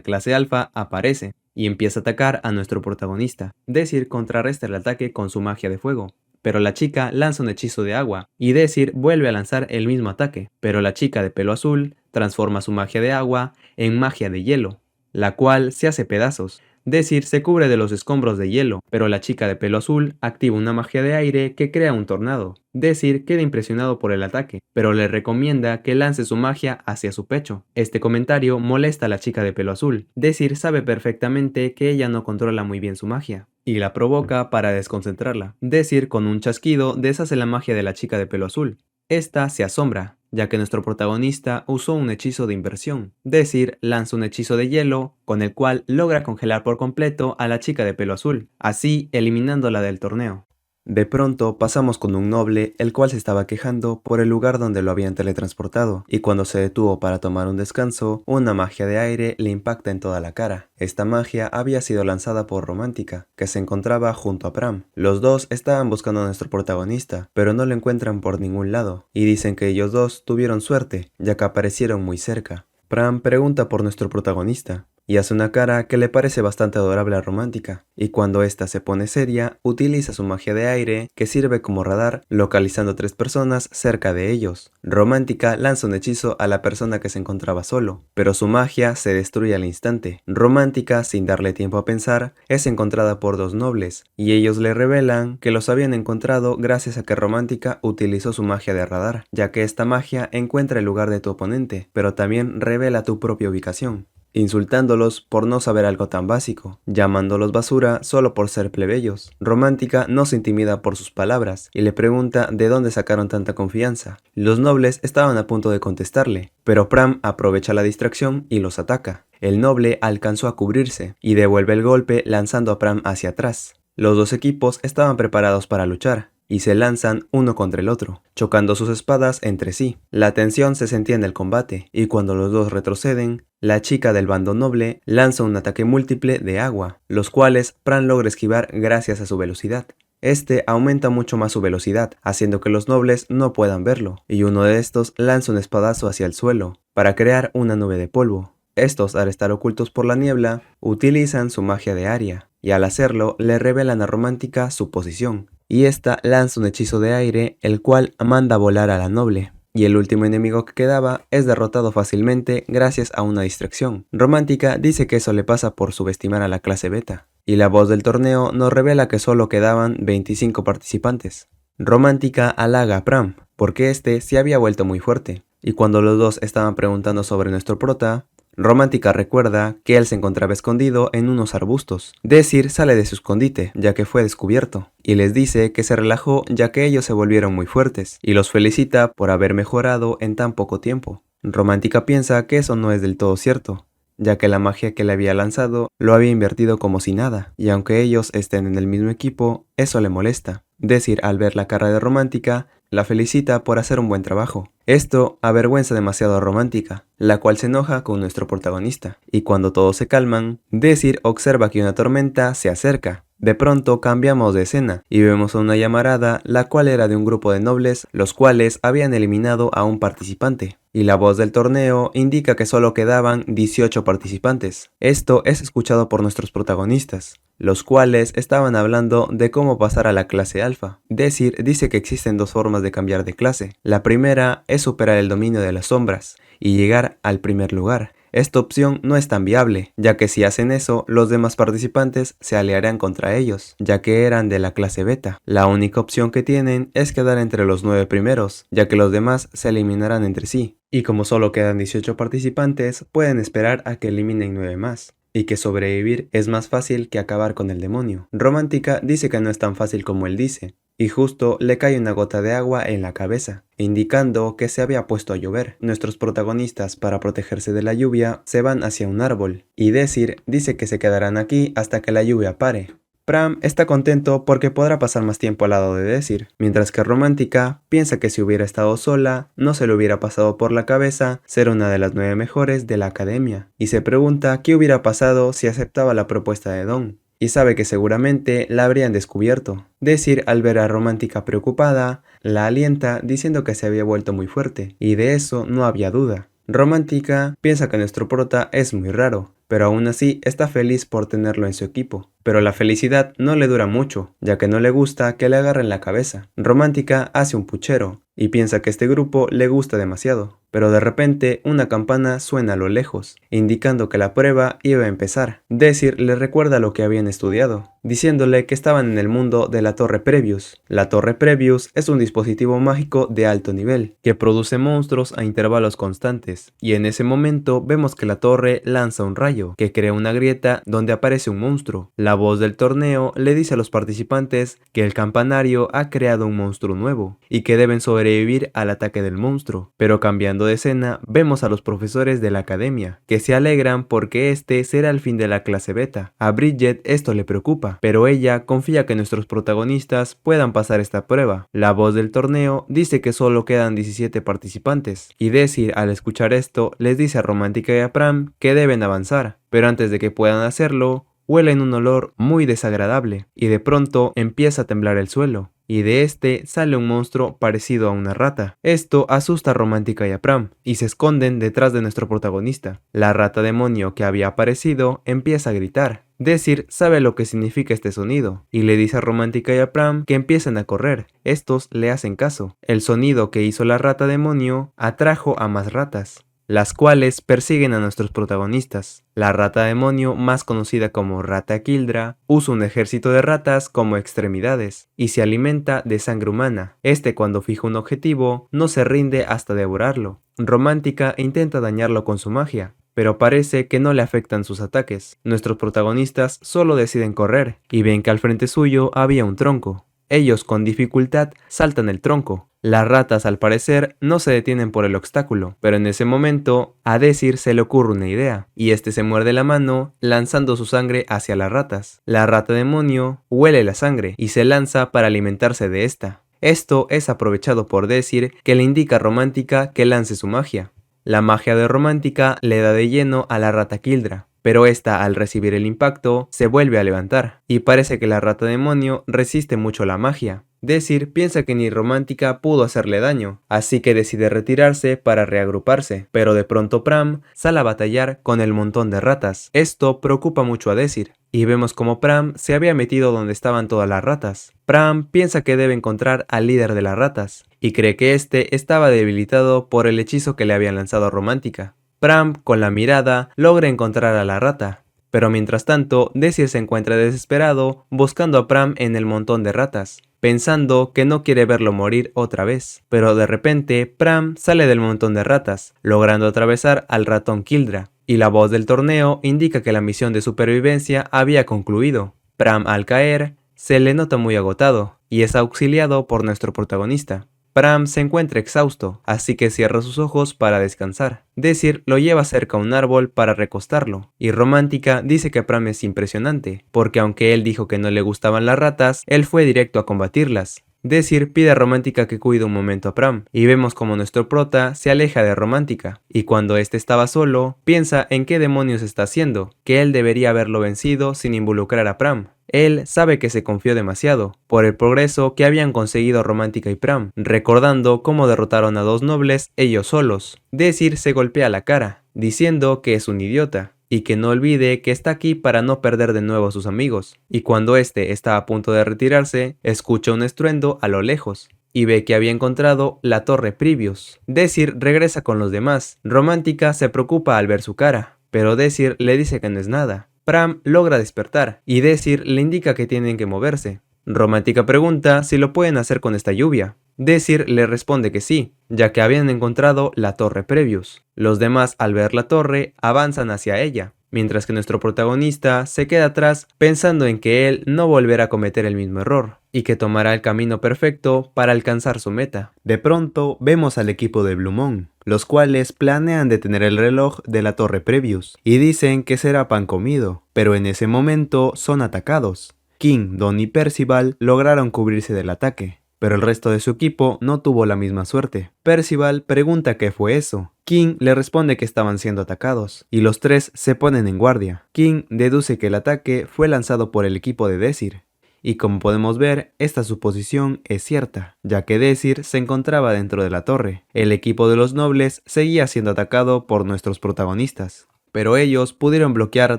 S1: clase alfa aparece, y empieza a atacar a nuestro protagonista. Desir contrarresta el ataque con su magia de fuego, pero la chica lanza un hechizo de agua, y Desir vuelve a lanzar el mismo ataque, pero la chica de pelo azul transforma su magia de agua en magia de hielo, la cual se hace pedazos. Desir se cubre de los escombros de hielo, pero la chica de pelo azul activa una magia de aire que crea un tornado. Desir queda impresionado por el ataque, pero le recomienda que lance su magia hacia su pecho. Este comentario molesta a la chica de pelo azul. Desir sabe perfectamente que ella no controla muy bien su magia, y la provoca para desconcentrarla. Desir con un chasquido deshace la magia de la chica de pelo azul. Esta se asombra, ya que nuestro protagonista usó un hechizo de inversión. Desir lanza un hechizo de hielo, con el cual logra congelar por completo a la chica de pelo azul, así eliminándola del torneo. De pronto pasamos con un noble, el cual se estaba quejando por el lugar donde lo habían teletransportado, y cuando se detuvo para tomar un descanso, una magia de aire le impacta en toda la cara. Esta magia había sido lanzada por Romántica, que se encontraba junto a Pram. Los dos estaban buscando a nuestro protagonista, pero no lo encuentran por ningún lado, y dicen que ellos dos tuvieron suerte, ya que aparecieron muy cerca. Pram pregunta por nuestro protagonista, y hace una cara que le parece bastante adorable a Romántica, y cuando ésta se pone seria, utiliza su magia de aire que sirve como radar, localizando a 3 personas cerca de ellos. Romántica lanza un hechizo a la persona que se encontraba solo, pero su magia se destruye al instante. Romántica, sin darle tiempo a pensar, es encontrada por 2 nobles, y ellos le revelan que los habían encontrado gracias a que Romántica utilizó su magia de radar, ya que esta magia encuentra el lugar de tu oponente, pero también revela tu propia ubicación, insultándolos por no saber algo tan básico, llamándolos basura solo por ser plebeyos. Romántica no se intimida por sus palabras y le pregunta de dónde sacaron tanta confianza. Los nobles estaban a punto de contestarle, pero Pram aprovecha la distracción y los ataca. El noble alcanzó a cubrirse y devuelve el golpe lanzando a Pram hacia atrás. Los dos equipos estaban preparados para luchar, y se lanzan uno contra el otro, chocando sus espadas entre sí. La tensión se sentía en el combate, y cuando los dos retroceden, la chica del bando noble lanza un ataque múltiple de agua, los cuales Pram logra esquivar gracias a su velocidad. Este aumenta mucho más su velocidad, haciendo que los nobles no puedan verlo, y uno de estos lanza un espadazo hacia el suelo, para crear una nube de polvo. Estos, al estar ocultos por la niebla, utilizan su magia de Aria, y al hacerlo le revelan a Romántica su posición, y esta lanza un hechizo de aire, el cual manda a volar a la noble, y el último enemigo que quedaba es derrotado fácilmente gracias a una distracción. Romántica dice que eso le pasa por subestimar a la clase beta, y la voz del torneo nos revela que solo quedaban 25 participantes. Romántica halaga a Pram, porque este se había vuelto muy fuerte, y cuando los dos estaban preguntando sobre nuestro prota, Romántica recuerda que él se encontraba escondido en unos arbustos. Desir sale de su escondite, ya que fue descubierto, y les dice que se relajó ya que ellos se volvieron muy fuertes, y los felicita por haber mejorado en tan poco tiempo. Romántica piensa que eso no es del todo cierto, ya que la magia que le había lanzado lo había invertido como si nada, y aunque ellos estén en el mismo equipo, eso le molesta. Desir, al ver la cara de Romántica, la felicita por hacer un buen trabajo. Esto avergüenza demasiado a Romántica, la cual se enoja con nuestro protagonista, y cuando todos se calman, Desir observa que una tormenta se acerca. De pronto cambiamos de escena y vemos a una llamarada, la cual era de un grupo de nobles, los cuales habían eliminado a un participante. Y la voz del torneo indica que solo quedaban 18 participantes. Esto es escuchado por nuestros protagonistas, los cuales estaban hablando de cómo pasar a la clase alfa. Desir dice que existen dos formas de cambiar de clase. La primera es superar el dominio de las sombras y llegar al primer lugar. Esta opción no es tan viable, ya que si hacen eso, los demás participantes se aliarán contra ellos, ya que eran de la clase beta. La única opción que tienen es quedar entre los 9 primeros, ya que los demás se eliminarán entre sí. Y como solo quedan 18 participantes, pueden esperar a que eliminen 9 más. Y que sobrevivir es más fácil que acabar con el demonio. Romántica dice que no es tan fácil como él dice, y justo le cae una gota de agua en la cabeza, indicando que se había puesto a llover. Nuestros protagonistas, para protegerse de la lluvia, se van hacia un árbol, y Desir dice que se quedarán aquí hasta que la lluvia pare. Pram está contento porque podrá pasar más tiempo al lado de Desir, mientras que Romántica piensa que si hubiera estado sola, no se le hubiera pasado por la cabeza ser una de las 9 mejores de la academia, y se pregunta qué hubiera pasado si aceptaba la propuesta de Don, y sabe que seguramente la habrían descubierto. Desir, al ver a Romántica preocupada, la alienta diciendo que se había vuelto muy fuerte, y de eso no había duda. Romántica piensa que nuestro prota es muy raro, pero aún así está feliz por tenerlo en su equipo. Pero la felicidad no le dura mucho, ya que no le gusta que le agarren la cabeza. Romántica hace un puchero y piensa que este grupo le gusta demasiado. Pero de repente una campana suena a lo lejos, indicando que la prueba iba a empezar. Desir le recuerda lo que habían estudiado, diciéndole que estaban en el mundo de la Torre Previous. La Torre Previous es un dispositivo mágico de alto nivel, que produce monstruos a intervalos constantes, y en ese momento vemos que la torre lanza un rayo, que crea una grieta donde aparece un monstruo. La voz del torneo le dice a los participantes que el campanario ha creado un monstruo nuevo, y que deben sobrevivir al ataque del monstruo, pero cambiando de escena, vemos a los profesores de la academia, que se alegran porque este será el fin de la clase beta. A Bridget esto le preocupa, pero ella confía que nuestros protagonistas puedan pasar esta prueba. La voz del torneo dice que solo quedan 17 participantes, y Desir, al escuchar esto, les dice a Romántica y a Pram que deben avanzar, pero antes de que puedan hacerlo, huelen un olor muy desagradable, y de pronto empieza a temblar el suelo, y de este sale un monstruo parecido a una rata. Esto asusta a Romántica y a Pram, y se esconden detrás de nuestro protagonista. La rata demonio que había aparecido empieza a gritar. Desir sabe lo que significa este sonido, y le dice a Romántica y a Pram que empiecen a correr. Estos le hacen caso. El sonido que hizo la rata demonio atrajo a más ratas, las cuales persiguen a nuestros protagonistas. La rata demonio, más conocida como Rata Kildra, usa un ejército de ratas como extremidades y se alimenta de sangre humana. Cuando fija un objetivo, no se rinde hasta devorarlo. Romántica intenta dañarlo con su magia, pero parece que no le afectan sus ataques. Nuestros protagonistas solo deciden correr y ven que al frente suyo había un tronco. Ellos con dificultad saltan el tronco. Las ratas al parecer no se detienen por el obstáculo, pero en ese momento a Desir se le ocurre una idea, y este se muerde la mano lanzando su sangre hacia las ratas. La rata demonio huele la sangre y se lanza para alimentarse de esta. Esto es aprovechado por Desir, que le indica a Romántica que lance su magia. La magia de Romántica le da de lleno a la rata Kildra, pero esta al recibir el impacto se vuelve a levantar, y parece que la rata demonio resiste mucho la magia. Desir piensa que ni Romántica pudo hacerle daño, así que decide retirarse para reagruparse, pero de pronto Pram sale a batallar con el montón de ratas. Esto preocupa mucho a Desir, y vemos como Pram se había metido donde estaban todas las ratas. Pram piensa que debe encontrar al líder de las ratas, y cree que este estaba debilitado por el hechizo que le habían lanzado a Romántica. Pram, con la mirada, logra encontrar a la rata, pero mientras tanto, Desir se encuentra desesperado buscando a Pram en el montón de ratas, pensando que no quiere verlo morir otra vez. Pero de repente, Pram sale del montón de ratas, logrando atravesar al ratón Kildra, y la voz del torneo indica que la misión de supervivencia había concluido. Pram, al caer, se le nota muy agotado, y es auxiliado por nuestro protagonista. Pram se encuentra exhausto, así que cierra sus ojos para descansar. Desir lo lleva cerca a un árbol para recostarlo, y Romántica dice que Pram es impresionante, porque aunque él dijo que no le gustaban las ratas, él fue directo a combatirlas. Desir pide a Romántica que cuide un momento a Pram, y vemos como nuestro prota se aleja de Romántica, y cuando este estaba solo, piensa en qué demonios está haciendo, que él debería haberlo vencido sin involucrar a Pram. Él sabe que se confió demasiado, por el progreso que habían conseguido Romántica y Pram, recordando cómo derrotaron a dos nobles ellos solos. Desir se golpea la cara, diciendo que es un idiota, y que no olvide que está aquí para no perder de nuevo a sus amigos. Y cuando este está a punto de retirarse, escucha un estruendo a lo lejos, y ve que había encontrado la torre Privius. Desir regresa con los demás. Romántica se preocupa al ver su cara, pero Desir le dice que no es nada. Pram logra despertar, y Desir le indica que tienen que moverse. Romántica pregunta si lo pueden hacer con esta lluvia. Desir le responde que sí, ya que habían encontrado la torre Previous. Los demás, al ver la torre, avanzan hacia ella, mientras que nuestro protagonista se queda atrás pensando en que él no volverá a cometer el mismo error, y que tomará el camino perfecto para alcanzar su meta. De pronto, vemos al equipo de Blue Moon, los cuales planean detener el reloj de la torre Previous, y dicen que será pan comido, pero en ese momento son atacados. King, Don y Percival lograron cubrirse del ataque, pero el resto de su equipo no tuvo la misma suerte. Percival pregunta qué fue eso. King le responde que estaban siendo atacados, y los tres se ponen en guardia. King deduce que el ataque fue lanzado por el equipo de Desir, y como podemos ver, esta suposición es cierta, ya que Desir se encontraba dentro de la torre. El equipo de los nobles seguía siendo atacado por nuestros protagonistas, pero ellos pudieron bloquear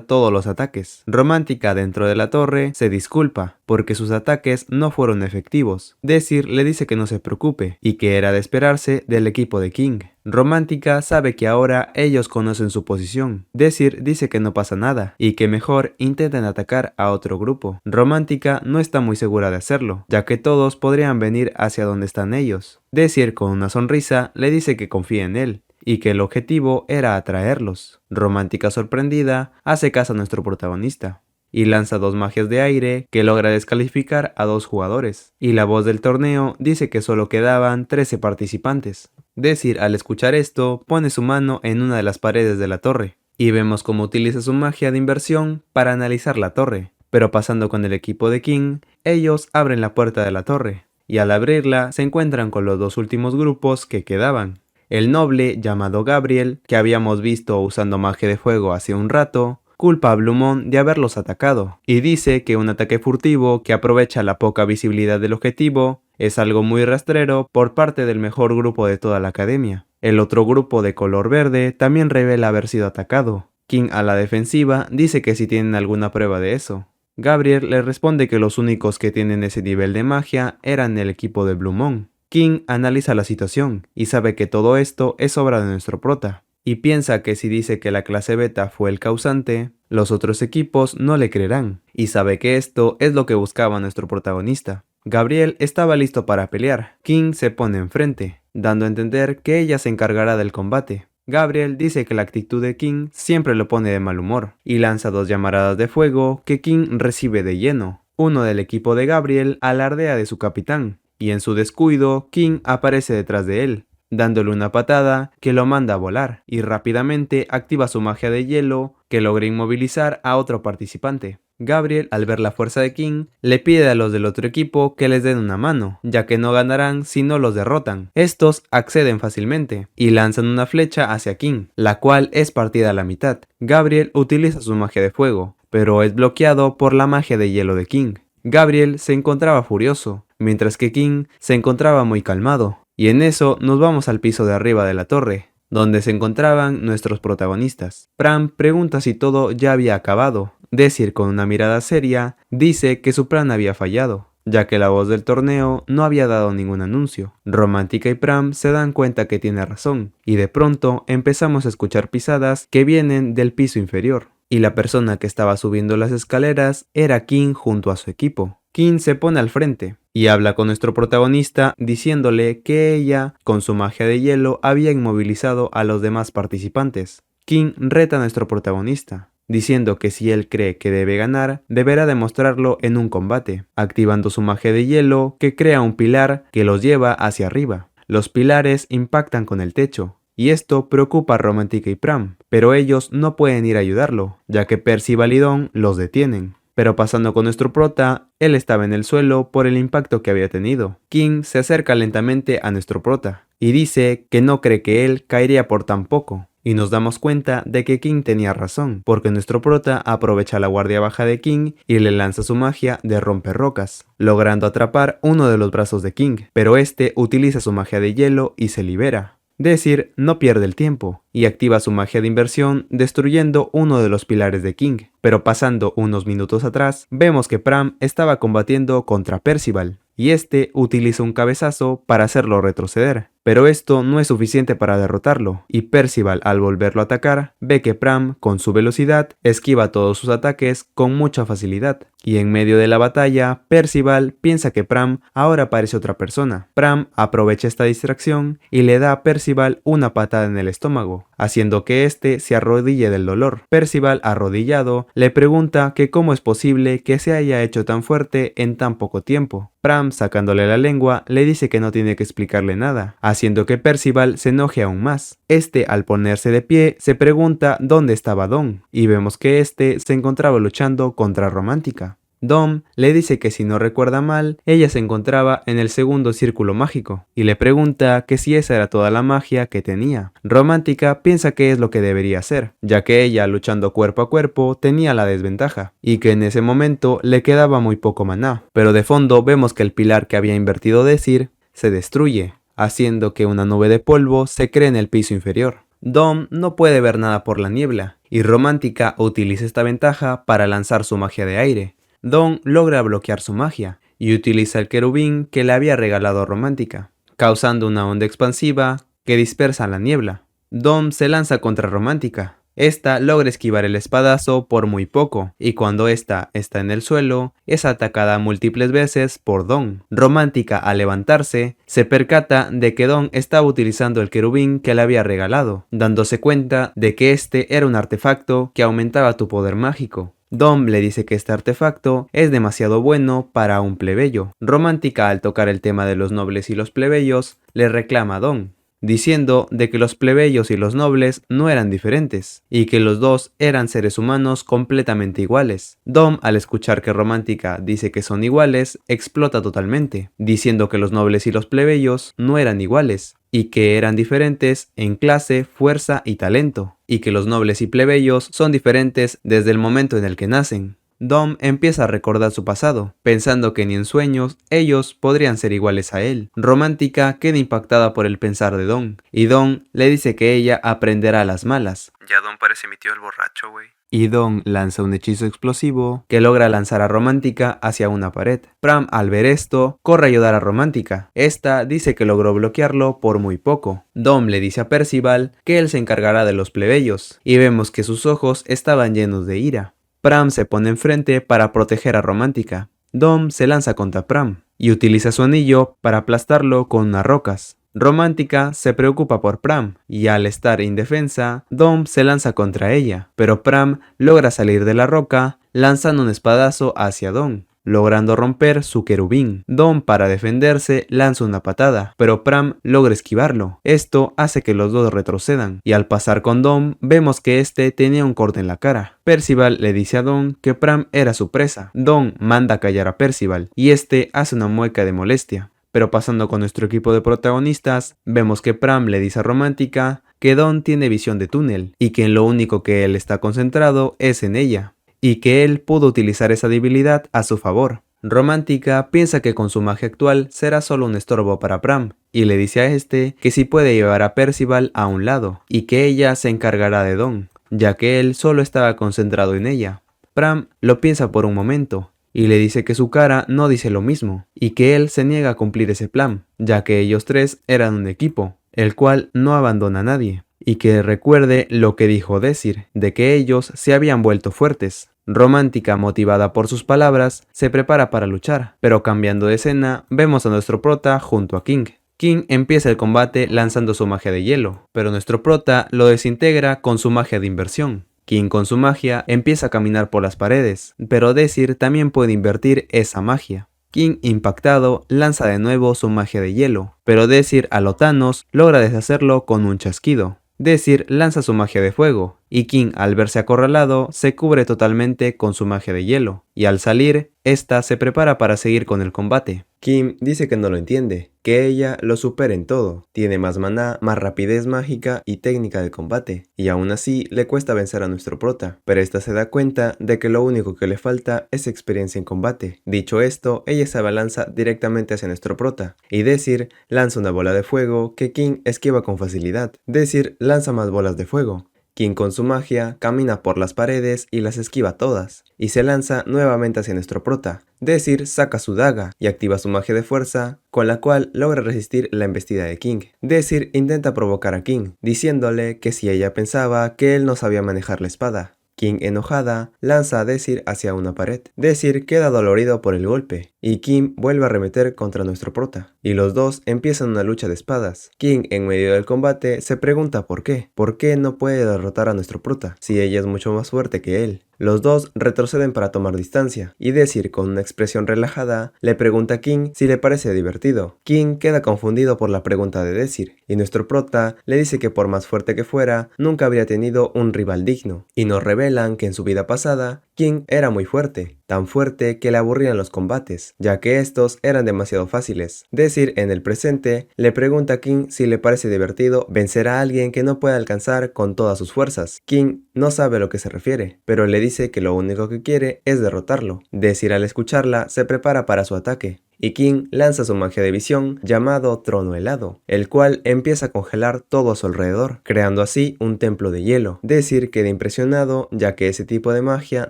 S1: todos los ataques. Romántica dentro de la torre se disculpa, porque sus ataques no fueron efectivos. Desir le dice que no se preocupe, y que era de esperarse del equipo de King. Romántica sabe que ahora ellos conocen su posición. Desir dice que no pasa nada, y que mejor intenten atacar a otro grupo. Romántica no está muy segura de hacerlo, ya que todos podrían venir hacia donde están ellos. Desir, con una sonrisa, le dice que confía en él, y que el objetivo era atraerlos. Romántica, sorprendida, hace caso a nuestro protagonista, y lanza dos magias de aire que logra descalificar a dos jugadores, y la voz del torneo dice que solo quedaban 13 participantes. Desir, al escuchar esto, pone su mano en una de las paredes de la torre, y vemos cómo utiliza su magia de inversión para analizar la torre, pero pasando con el equipo de King, ellos abren la puerta de la torre, y al abrirla se encuentran con los dos últimos grupos que quedaban. El noble, llamado Gabriel, que habíamos visto usando magia de fuego hace un rato, culpa a Blue Moon de haberlos atacado, y dice que un ataque furtivo que aprovecha la poca visibilidad del objetivo es algo muy rastrero por parte del mejor grupo de toda la academia. El otro grupo de color verde también revela haber sido atacado. King, a la defensiva, dice que si tienen alguna prueba de eso. Gabriel le responde que los únicos que tienen ese nivel de magia eran el equipo de Blue Moon. King analiza la situación y sabe que todo esto es obra de nuestro prota, y piensa que si dice que la clase beta fue el causante, los otros equipos no le creerán, y sabe que esto es lo que buscaba nuestro protagonista. Gabriel estaba listo para pelear. King se pone enfrente, dando a entender que ella se encargará del combate. Gabriel dice que la actitud de King siempre lo pone de mal humor, y lanza dos llamaradas de fuego que King recibe de lleno. Uno del equipo de Gabriel alardea de su capitán, y en su descuido, King aparece detrás de él, dándole una patada que lo manda a volar, y rápidamente activa su magia de hielo que logra inmovilizar a otro participante. Gabriel, al ver la fuerza de King, le pide a los del otro equipo que les den una mano, ya que no ganarán si no los derrotan. Estos acceden fácilmente, y lanzan una flecha hacia King, la cual es partida a la mitad. Gabriel utiliza su magia de fuego, pero es bloqueado por la magia de hielo de King. Gabriel se encontraba furioso, mientras que King se encontraba muy calmado, y en eso nos vamos al piso de arriba de la torre, donde se encontraban nuestros protagonistas. Pram pregunta si todo ya había acabado. Desir, con una mirada seria, dice que su plan había fallado, ya que la voz del torneo no había dado ningún anuncio. Romántica y Pram se dan cuenta que tiene razón, y de pronto empezamos a escuchar pisadas que vienen del piso inferior, y la persona que estaba subiendo las escaleras era King junto a su equipo. King se pone al frente y habla con nuestro protagonista diciéndole que ella, con su magia de hielo, había inmovilizado a los demás participantes. King reta a nuestro protagonista, diciendo que si él cree que debe ganar, deberá demostrarlo en un combate, activando su magia de hielo que crea un pilar que los lleva hacia arriba. Los pilares impactan con el techo, y esto preocupa a Romántica y Pram, pero ellos no pueden ir a ayudarlo, ya que Percival y Don los detienen. Pero pasando con nuestro prota, él estaba en el suelo por el impacto que había tenido. King se acerca lentamente a nuestro prota y dice que no cree que él caería por tan poco. Y nos damos cuenta de que King tenía razón, porque nuestro prota aprovecha la guardia baja de King y le lanza su magia de romper rocas, logrando atrapar uno de los brazos de King, pero este utiliza su magia de hielo y se libera. Desir no pierde el tiempo y activa su magia de inversión destruyendo uno de los pilares de King, pero pasando unos minutos atrás vemos que Pram estaba combatiendo contra Percival y este utiliza un cabezazo para hacerlo retroceder. Pero esto no es suficiente para derrotarlo, y Percival al volverlo a atacar, ve que Pram, con su velocidad, esquiva todos sus ataques con mucha facilidad. Y en medio de la batalla, Percival piensa que Pram ahora parece otra persona. Pram aprovecha esta distracción y le da a Percival una patada en el estómago, haciendo que éste se arrodille del dolor. Percival, arrodillado, le pregunta que cómo es posible que se haya hecho tan fuerte en tan poco tiempo. Pram, sacándole la lengua, le dice que no tiene que explicarle nada, haciendo que Percival se enoje aún más. Este, al ponerse de pie, se pregunta dónde estaba Dawn, y vemos que este se encontraba luchando contra Romántica. Dom le dice que si no recuerda mal, ella se encontraba en el segundo círculo mágico, y le pregunta que si esa era toda la magia que tenía. Romántica piensa que es lo que debería hacer, ya que ella luchando cuerpo a cuerpo tenía la desventaja, y que en ese momento le quedaba muy poco maná, pero de fondo vemos que el pilar que había invertido Desir se destruye, haciendo que una nube de polvo se cree en el piso inferior. Dom no puede ver nada por la niebla, y Romántica utiliza esta ventaja para lanzar su magia de aire. Dawn logra bloquear su magia y utiliza el querubín que le había regalado a Romántica, causando una onda expansiva que dispersa la niebla. Dawn se lanza contra Romántica. Esta logra esquivar el espadazo por muy poco, y cuando esta está en el suelo, es atacada múltiples veces por Dawn. Romántica, al levantarse, se percata de que Dawn estaba utilizando el querubín que le había regalado, dándose cuenta de que este era un artefacto que aumentaba tu poder mágico. Dom le dice que este artefacto es demasiado bueno para un plebeyo. Romántica, al tocar el tema de los nobles y los plebeyos, le reclama a Dom, diciendo de que los plebeyos y los nobles no eran diferentes, y que los dos eran seres humanos completamente iguales. Dom, al escuchar que Romántica dice que son iguales, explota totalmente, diciendo que los nobles y los plebeyos no eran iguales, y que eran diferentes en clase, fuerza y talento, y que los nobles y plebeyos son diferentes desde el momento en el que nacen. Dom empieza a recordar su pasado, pensando que ni en sueños ellos podrían ser iguales a él. Romántica queda impactada por el pensar de Dom, y Dom le dice que ella aprenderá a las malas.
S2: Ya Dom parece mi tío el borracho, güey.
S1: Y Dom lanza un hechizo explosivo que logra lanzar a Romántica hacia una pared. Pram, al ver esto, corre a ayudar a Romántica. Esta dice que logró bloquearlo por muy poco. Dom le dice a Percival que él se encargará de los plebeyos, y vemos que sus ojos estaban llenos de ira. Pram se pone enfrente para proteger a Romántica. Dom se lanza contra Pram y utiliza su anillo para aplastarlo con unas rocas. Romántica se preocupa por Pram y al estar indefensa, Dom se lanza contra ella, pero Pram logra salir de la roca lanzando un espadazo hacia Dom, logrando romper su querubín. Dom, para defenderse, lanza una patada, pero Pram logra esquivarlo. Esto hace que los dos retrocedan, y al pasar con Dom, vemos que este tenía un corte en la cara. Percival le dice a Dom que Pram era su presa. Dom manda a callar a Percival, y este hace una mueca de molestia. Pero pasando con nuestro equipo de protagonistas, vemos que Pram le dice a Romántica que Dom tiene visión de túnel, y que en lo único que él está concentrado es en ella, y que él pudo utilizar esa debilidad a su favor. Romántica piensa que con su magia actual será solo un estorbo para Pram, y le dice a este que si puede llevar a Percival a un lado, y que ella se encargará de Dom, ya que él solo estaba concentrado en ella. Pram lo piensa por un momento, y le dice que su cara no dice lo mismo, y que él se niega a cumplir ese plan, ya que ellos tres eran un equipo, el cual no abandona a nadie, y que recuerde lo que dijo Desir, de que ellos se habían vuelto fuertes. Romántica, motivada por sus palabras, se prepara para luchar, pero cambiando de escena, vemos a nuestro prota junto a King. King empieza el combate lanzando su magia de hielo, pero nuestro prota lo desintegra con su magia de inversión. King con su magia empieza a caminar por las paredes, pero Desir también puede invertir esa magia. King, impactado, lanza de nuevo su magia de hielo, pero Desir a lo Thanos logra deshacerlo con un chasquido. Desir lanza su magia de fuego, y King, al verse acorralado, se cubre totalmente con su magia de hielo, y al salir, esta se prepara para seguir con el combate. Kim dice que no lo entiende, que ella lo supera en todo, tiene más maná, más rapidez mágica y técnica de combate, y aún así le cuesta vencer a nuestro prota, pero esta se da cuenta de que lo único que le falta es experiencia en combate. Dicho esto, ella se abalanza directamente hacia nuestro prota, y Desir lanza una bola de fuego que King esquiva con facilidad. Desir lanza más bolas de fuego. King con su magia camina por las paredes y las esquiva todas, y se lanza nuevamente hacia nuestro prota. Desir saca su daga y activa su magia de fuerza, con la cual logra resistir la embestida de King. Desir intenta provocar a King, diciéndole que si ella pensaba que él no sabía manejar la espada. King, enojada, lanza a Desir hacia una pared. Desir queda dolorido por el golpe, y Kim vuelve a arremeter contra nuestro prota, y los dos empiezan una lucha de espadas. King, en medio del combate, se pregunta por qué no puede derrotar a nuestro prota, si ella es mucho más fuerte que él. Los dos retroceden para tomar distancia, y Desir, con una expresión relajada, le pregunta a King si le parece divertido. King queda confundido por la pregunta de Desir, y nuestro prota le dice que por más fuerte que fuera, nunca habría tenido un rival digno, y nos revelan que en su vida pasada, King era muy fuerte, tan fuerte que le aburrían los combates, ya que estos eran demasiado fáciles. Desir, en el presente, le pregunta a King si le parece divertido vencer a alguien que no puede alcanzar con todas sus fuerzas. King no sabe a lo que se refiere, pero le dice que lo único que quiere es derrotarlo. Desir, al escucharla, se prepara para su ataque, y King lanza su magia de visión llamado Trono Helado, el cual empieza a congelar todo a su alrededor, creando así un templo de hielo. Desir queda impresionado, ya que ese tipo de magia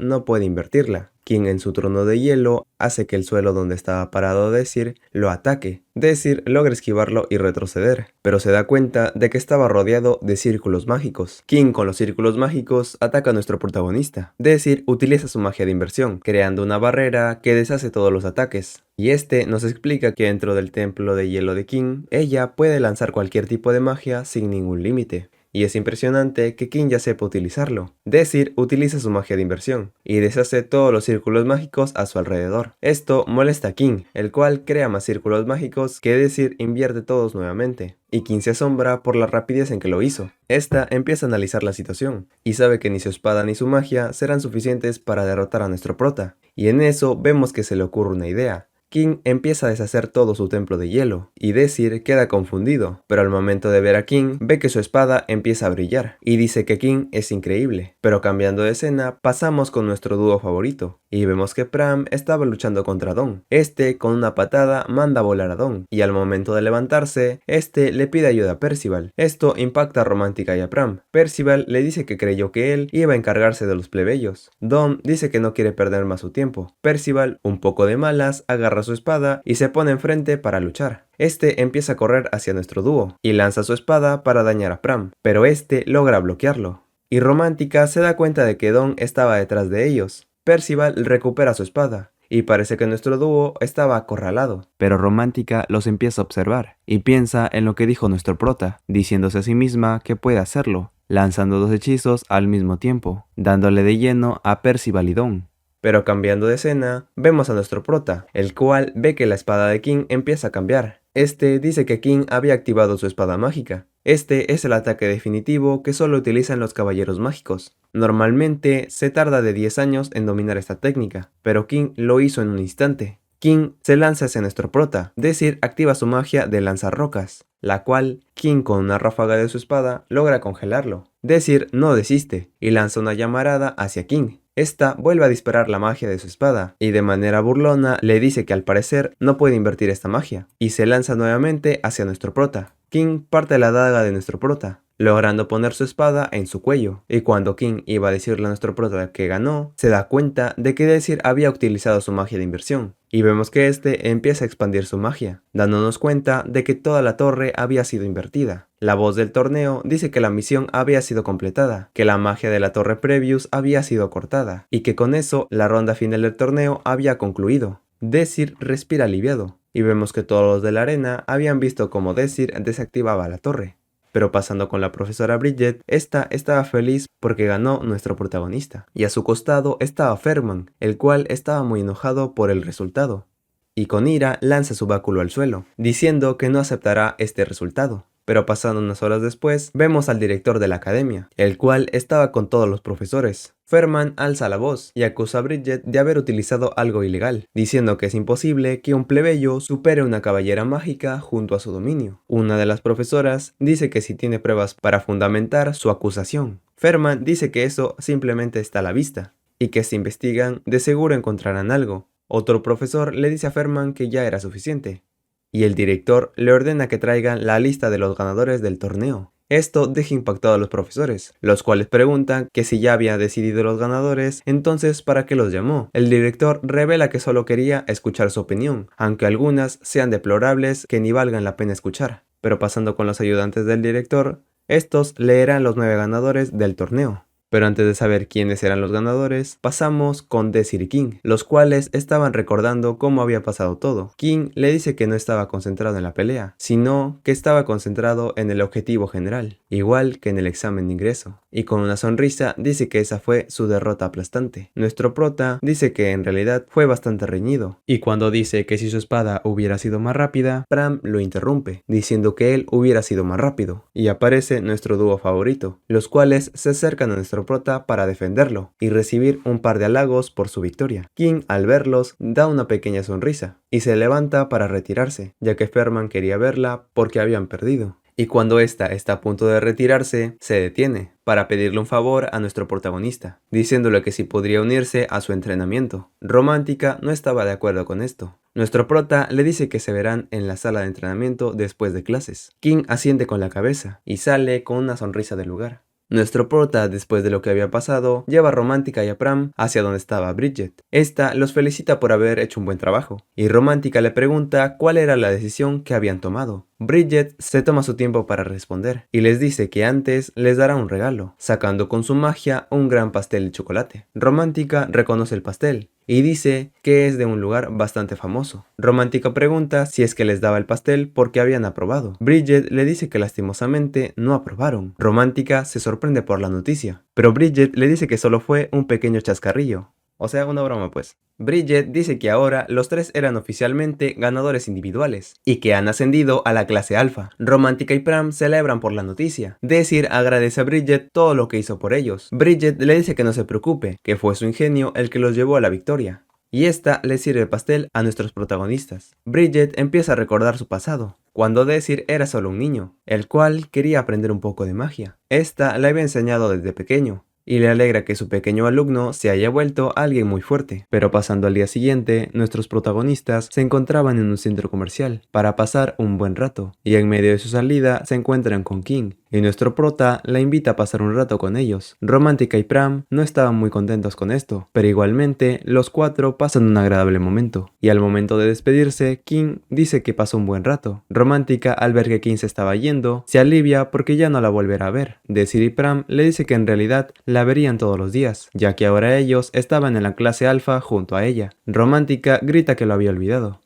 S1: no puede invertirla. King, en su trono de hielo, hace que el suelo donde estaba parado Desir lo ataque. Desir logra esquivarlo y retroceder, pero se da cuenta de que estaba rodeado de círculos mágicos. King, con los círculos mágicos, ataca a nuestro protagonista. Desir utiliza su magia de inversión, creando una barrera que deshace todos los ataques. Y este nos explica que dentro del templo de hielo de King, ella puede lanzar cualquier tipo de magia sin ningún límite. Y es impresionante que King ya sepa utilizarlo. Desir utiliza su magia de inversión y deshace todos los círculos mágicos a su alrededor. Esto molesta a King, el cual crea más círculos mágicos que Desir invierte todos nuevamente. Y King se asombra por la rapidez en que lo hizo. Esta empieza a analizar la situación y sabe que ni su espada ni su magia serán suficientes para derrotar a nuestro prota. Y en eso vemos que se le ocurre una idea. King empieza a deshacer todo su templo de hielo, y Desir queda confundido, pero al momento de ver a King, ve que su espada empieza a brillar, y dice que King es increíble. Pero cambiando de escena, pasamos con nuestro dúo favorito, y vemos que Pram estaba luchando contra Dawn. Este, con una patada, manda a volar a Dawn, y al momento de levantarse, este le pide ayuda a Percival. Esto impacta a Romántica y a Pram. Percival le dice que creyó que él iba a encargarse de los plebeyos. Dawn dice que no quiere perder más su tiempo. Percival, un poco de malas, agarra su espada y se pone enfrente para luchar. Este empieza a correr hacia nuestro dúo y lanza su espada para dañar a Pram, pero este logra bloquearlo. Y Romántica se da cuenta de que Dawn estaba detrás de ellos. Percival recupera su espada y parece que nuestro dúo estaba acorralado. Pero Romántica los empieza a observar y piensa en lo que dijo nuestro prota, diciéndose a sí misma que puede hacerlo, lanzando dos hechizos al mismo tiempo, dándole de lleno a Percival y Dawn. Pero cambiando de escena, vemos a nuestro prota, el cual ve que la espada de King empieza a cambiar. Este dice que King había activado su espada mágica. Este es el ataque definitivo que solo utilizan los caballeros mágicos. Normalmente se tarda de 10 años en dominar esta técnica, pero King lo hizo en un instante. King se lanza hacia nuestro prota, Desir activa su magia de lanzar rocas, la cual King, con una ráfaga de su espada, logra congelarlo. Desir no desiste y lanza una llamarada hacia King. Esta vuelve a disparar la magia de su espada y de manera burlona le dice que al parecer no puede invertir esta magia y se lanza nuevamente hacia nuestro prota. King parte la daga de nuestro prota, logrando poner su espada en su cuello, y cuando King iba a decirle a nuestro prota que ganó, se da cuenta de que Desir había utilizado su magia de inversión, y vemos que este empieza a expandir su magia, dándonos cuenta de que toda la torre había sido invertida. La voz del torneo dice que la misión había sido completada, que la magia de la torre Previous había sido cortada, y que con eso la ronda final del torneo había concluido. Desir respira aliviado, y vemos que todos los de la arena habían visto cómo Desir desactivaba la torre. Pero pasando con la profesora Bridget, esta estaba feliz porque ganó nuestro protagonista. Y a su costado estaba Ferman, el cual estaba muy enojado por el resultado. Y con ira lanza su báculo al suelo, diciendo que no aceptará este resultado. Pero pasando unas horas después, vemos al director de la academia, el cual estaba con todos los profesores. Ferman alza la voz y acusa a Bridget de haber utilizado algo ilegal, diciendo que es imposible que un plebeyo supere una caballera mágica junto a su dominio. Una de las profesoras dice que si tiene pruebas para fundamentar su acusación. Ferman dice que eso simplemente está a la vista, y que si investigan de seguro encontrarán algo. Otro profesor le dice a Ferman que ya era suficiente, y el director le ordena que traigan la lista de los ganadores del torneo. Esto deja impactado a los profesores, los cuales preguntan que si ya había decidido los ganadores, entonces ¿para qué los llamó? El director revela que solo quería escuchar su opinión, aunque algunas sean deplorables que ni valgan la pena escuchar. Pero pasando con los ayudantes del director, estos leerán los 9 ganadores del torneo. Pero antes de saber quiénes eran los ganadores, pasamos con Desiree y King, los cuales estaban recordando cómo había pasado todo. King le dice que no estaba concentrado en la pelea, sino que estaba concentrado en el objetivo general, igual que en el examen de ingreso. Y con una sonrisa dice que esa fue su derrota aplastante. Nuestro prota dice que en realidad fue bastante reñido, y cuando dice que si su espada hubiera sido más rápida, Pram lo interrumpe, diciendo que él hubiera sido más rápido. Y aparece nuestro dúo favorito, los cuales se acercan a nuestro prota para defenderlo y recibir un par de halagos por su victoria. King, al verlos, da una pequeña sonrisa y se levanta para retirarse, ya que Ferman quería verla porque habían perdido. Y cuando ésta está a punto de retirarse, se detiene para pedirle un favor a nuestro protagonista, diciéndole que si podría unirse a su entrenamiento. Romántica no estaba de acuerdo con esto. Nuestro prota le dice que se verán en la sala de entrenamiento después de clases. King asiente con la cabeza y sale con una sonrisa del lugar. Nuestro prota, después de lo que había pasado, lleva a Romántica y a Pram hacia donde estaba Bridget. Esta los felicita por haber hecho un buen trabajo, y Romántica le pregunta cuál era la decisión que habían tomado. Bridget se toma su tiempo para responder, y les dice que antes les dará un regalo, sacando con su magia un gran pastel de chocolate. Romántica reconoce el pastel, y dice que es de un lugar bastante famoso. Romántica pregunta si es que les daba el pastel porque habían aprobado. Bridget le dice que lastimosamente no aprobaron. Romántica se sorprende por la noticia, pero Bridget le dice que solo fue un pequeño chascarrillo. O sea, una broma pues. Bridget dice que ahora los 3 eran oficialmente ganadores individuales y que han ascendido a la clase alfa. Romántica y Pram celebran por la noticia. Desir agradece a Bridget todo lo que hizo por ellos. Bridget le dice que no se preocupe, que fue su ingenio el que los llevó a la victoria. Y esta le sirve el pastel a nuestros protagonistas. Bridget empieza a recordar su pasado, cuando Desir era solo un niño, el cual quería aprender un poco de magia. Esta le había enseñado desde pequeño, y le alegra que su pequeño alumno se haya vuelto alguien muy fuerte. Pero pasando al día siguiente, nuestros protagonistas se encontraban en un centro comercial para pasar un buen rato, y en medio de su salida se encuentran con King, y nuestro prota la invita a pasar un rato con ellos. Romántica y Pram no estaban muy contentos con esto, pero igualmente los 4 pasan un agradable momento, y al momento de despedirse, King dice que pasó un buen rato. Romántica, al ver que King se estaba yendo, se alivia porque ya no la volverá a ver. Desir y Pram le dice que en realidad la verían todos los días, ya que ahora ellos estaban en la clase alfa junto a ella. Romántica grita que lo había olvidado.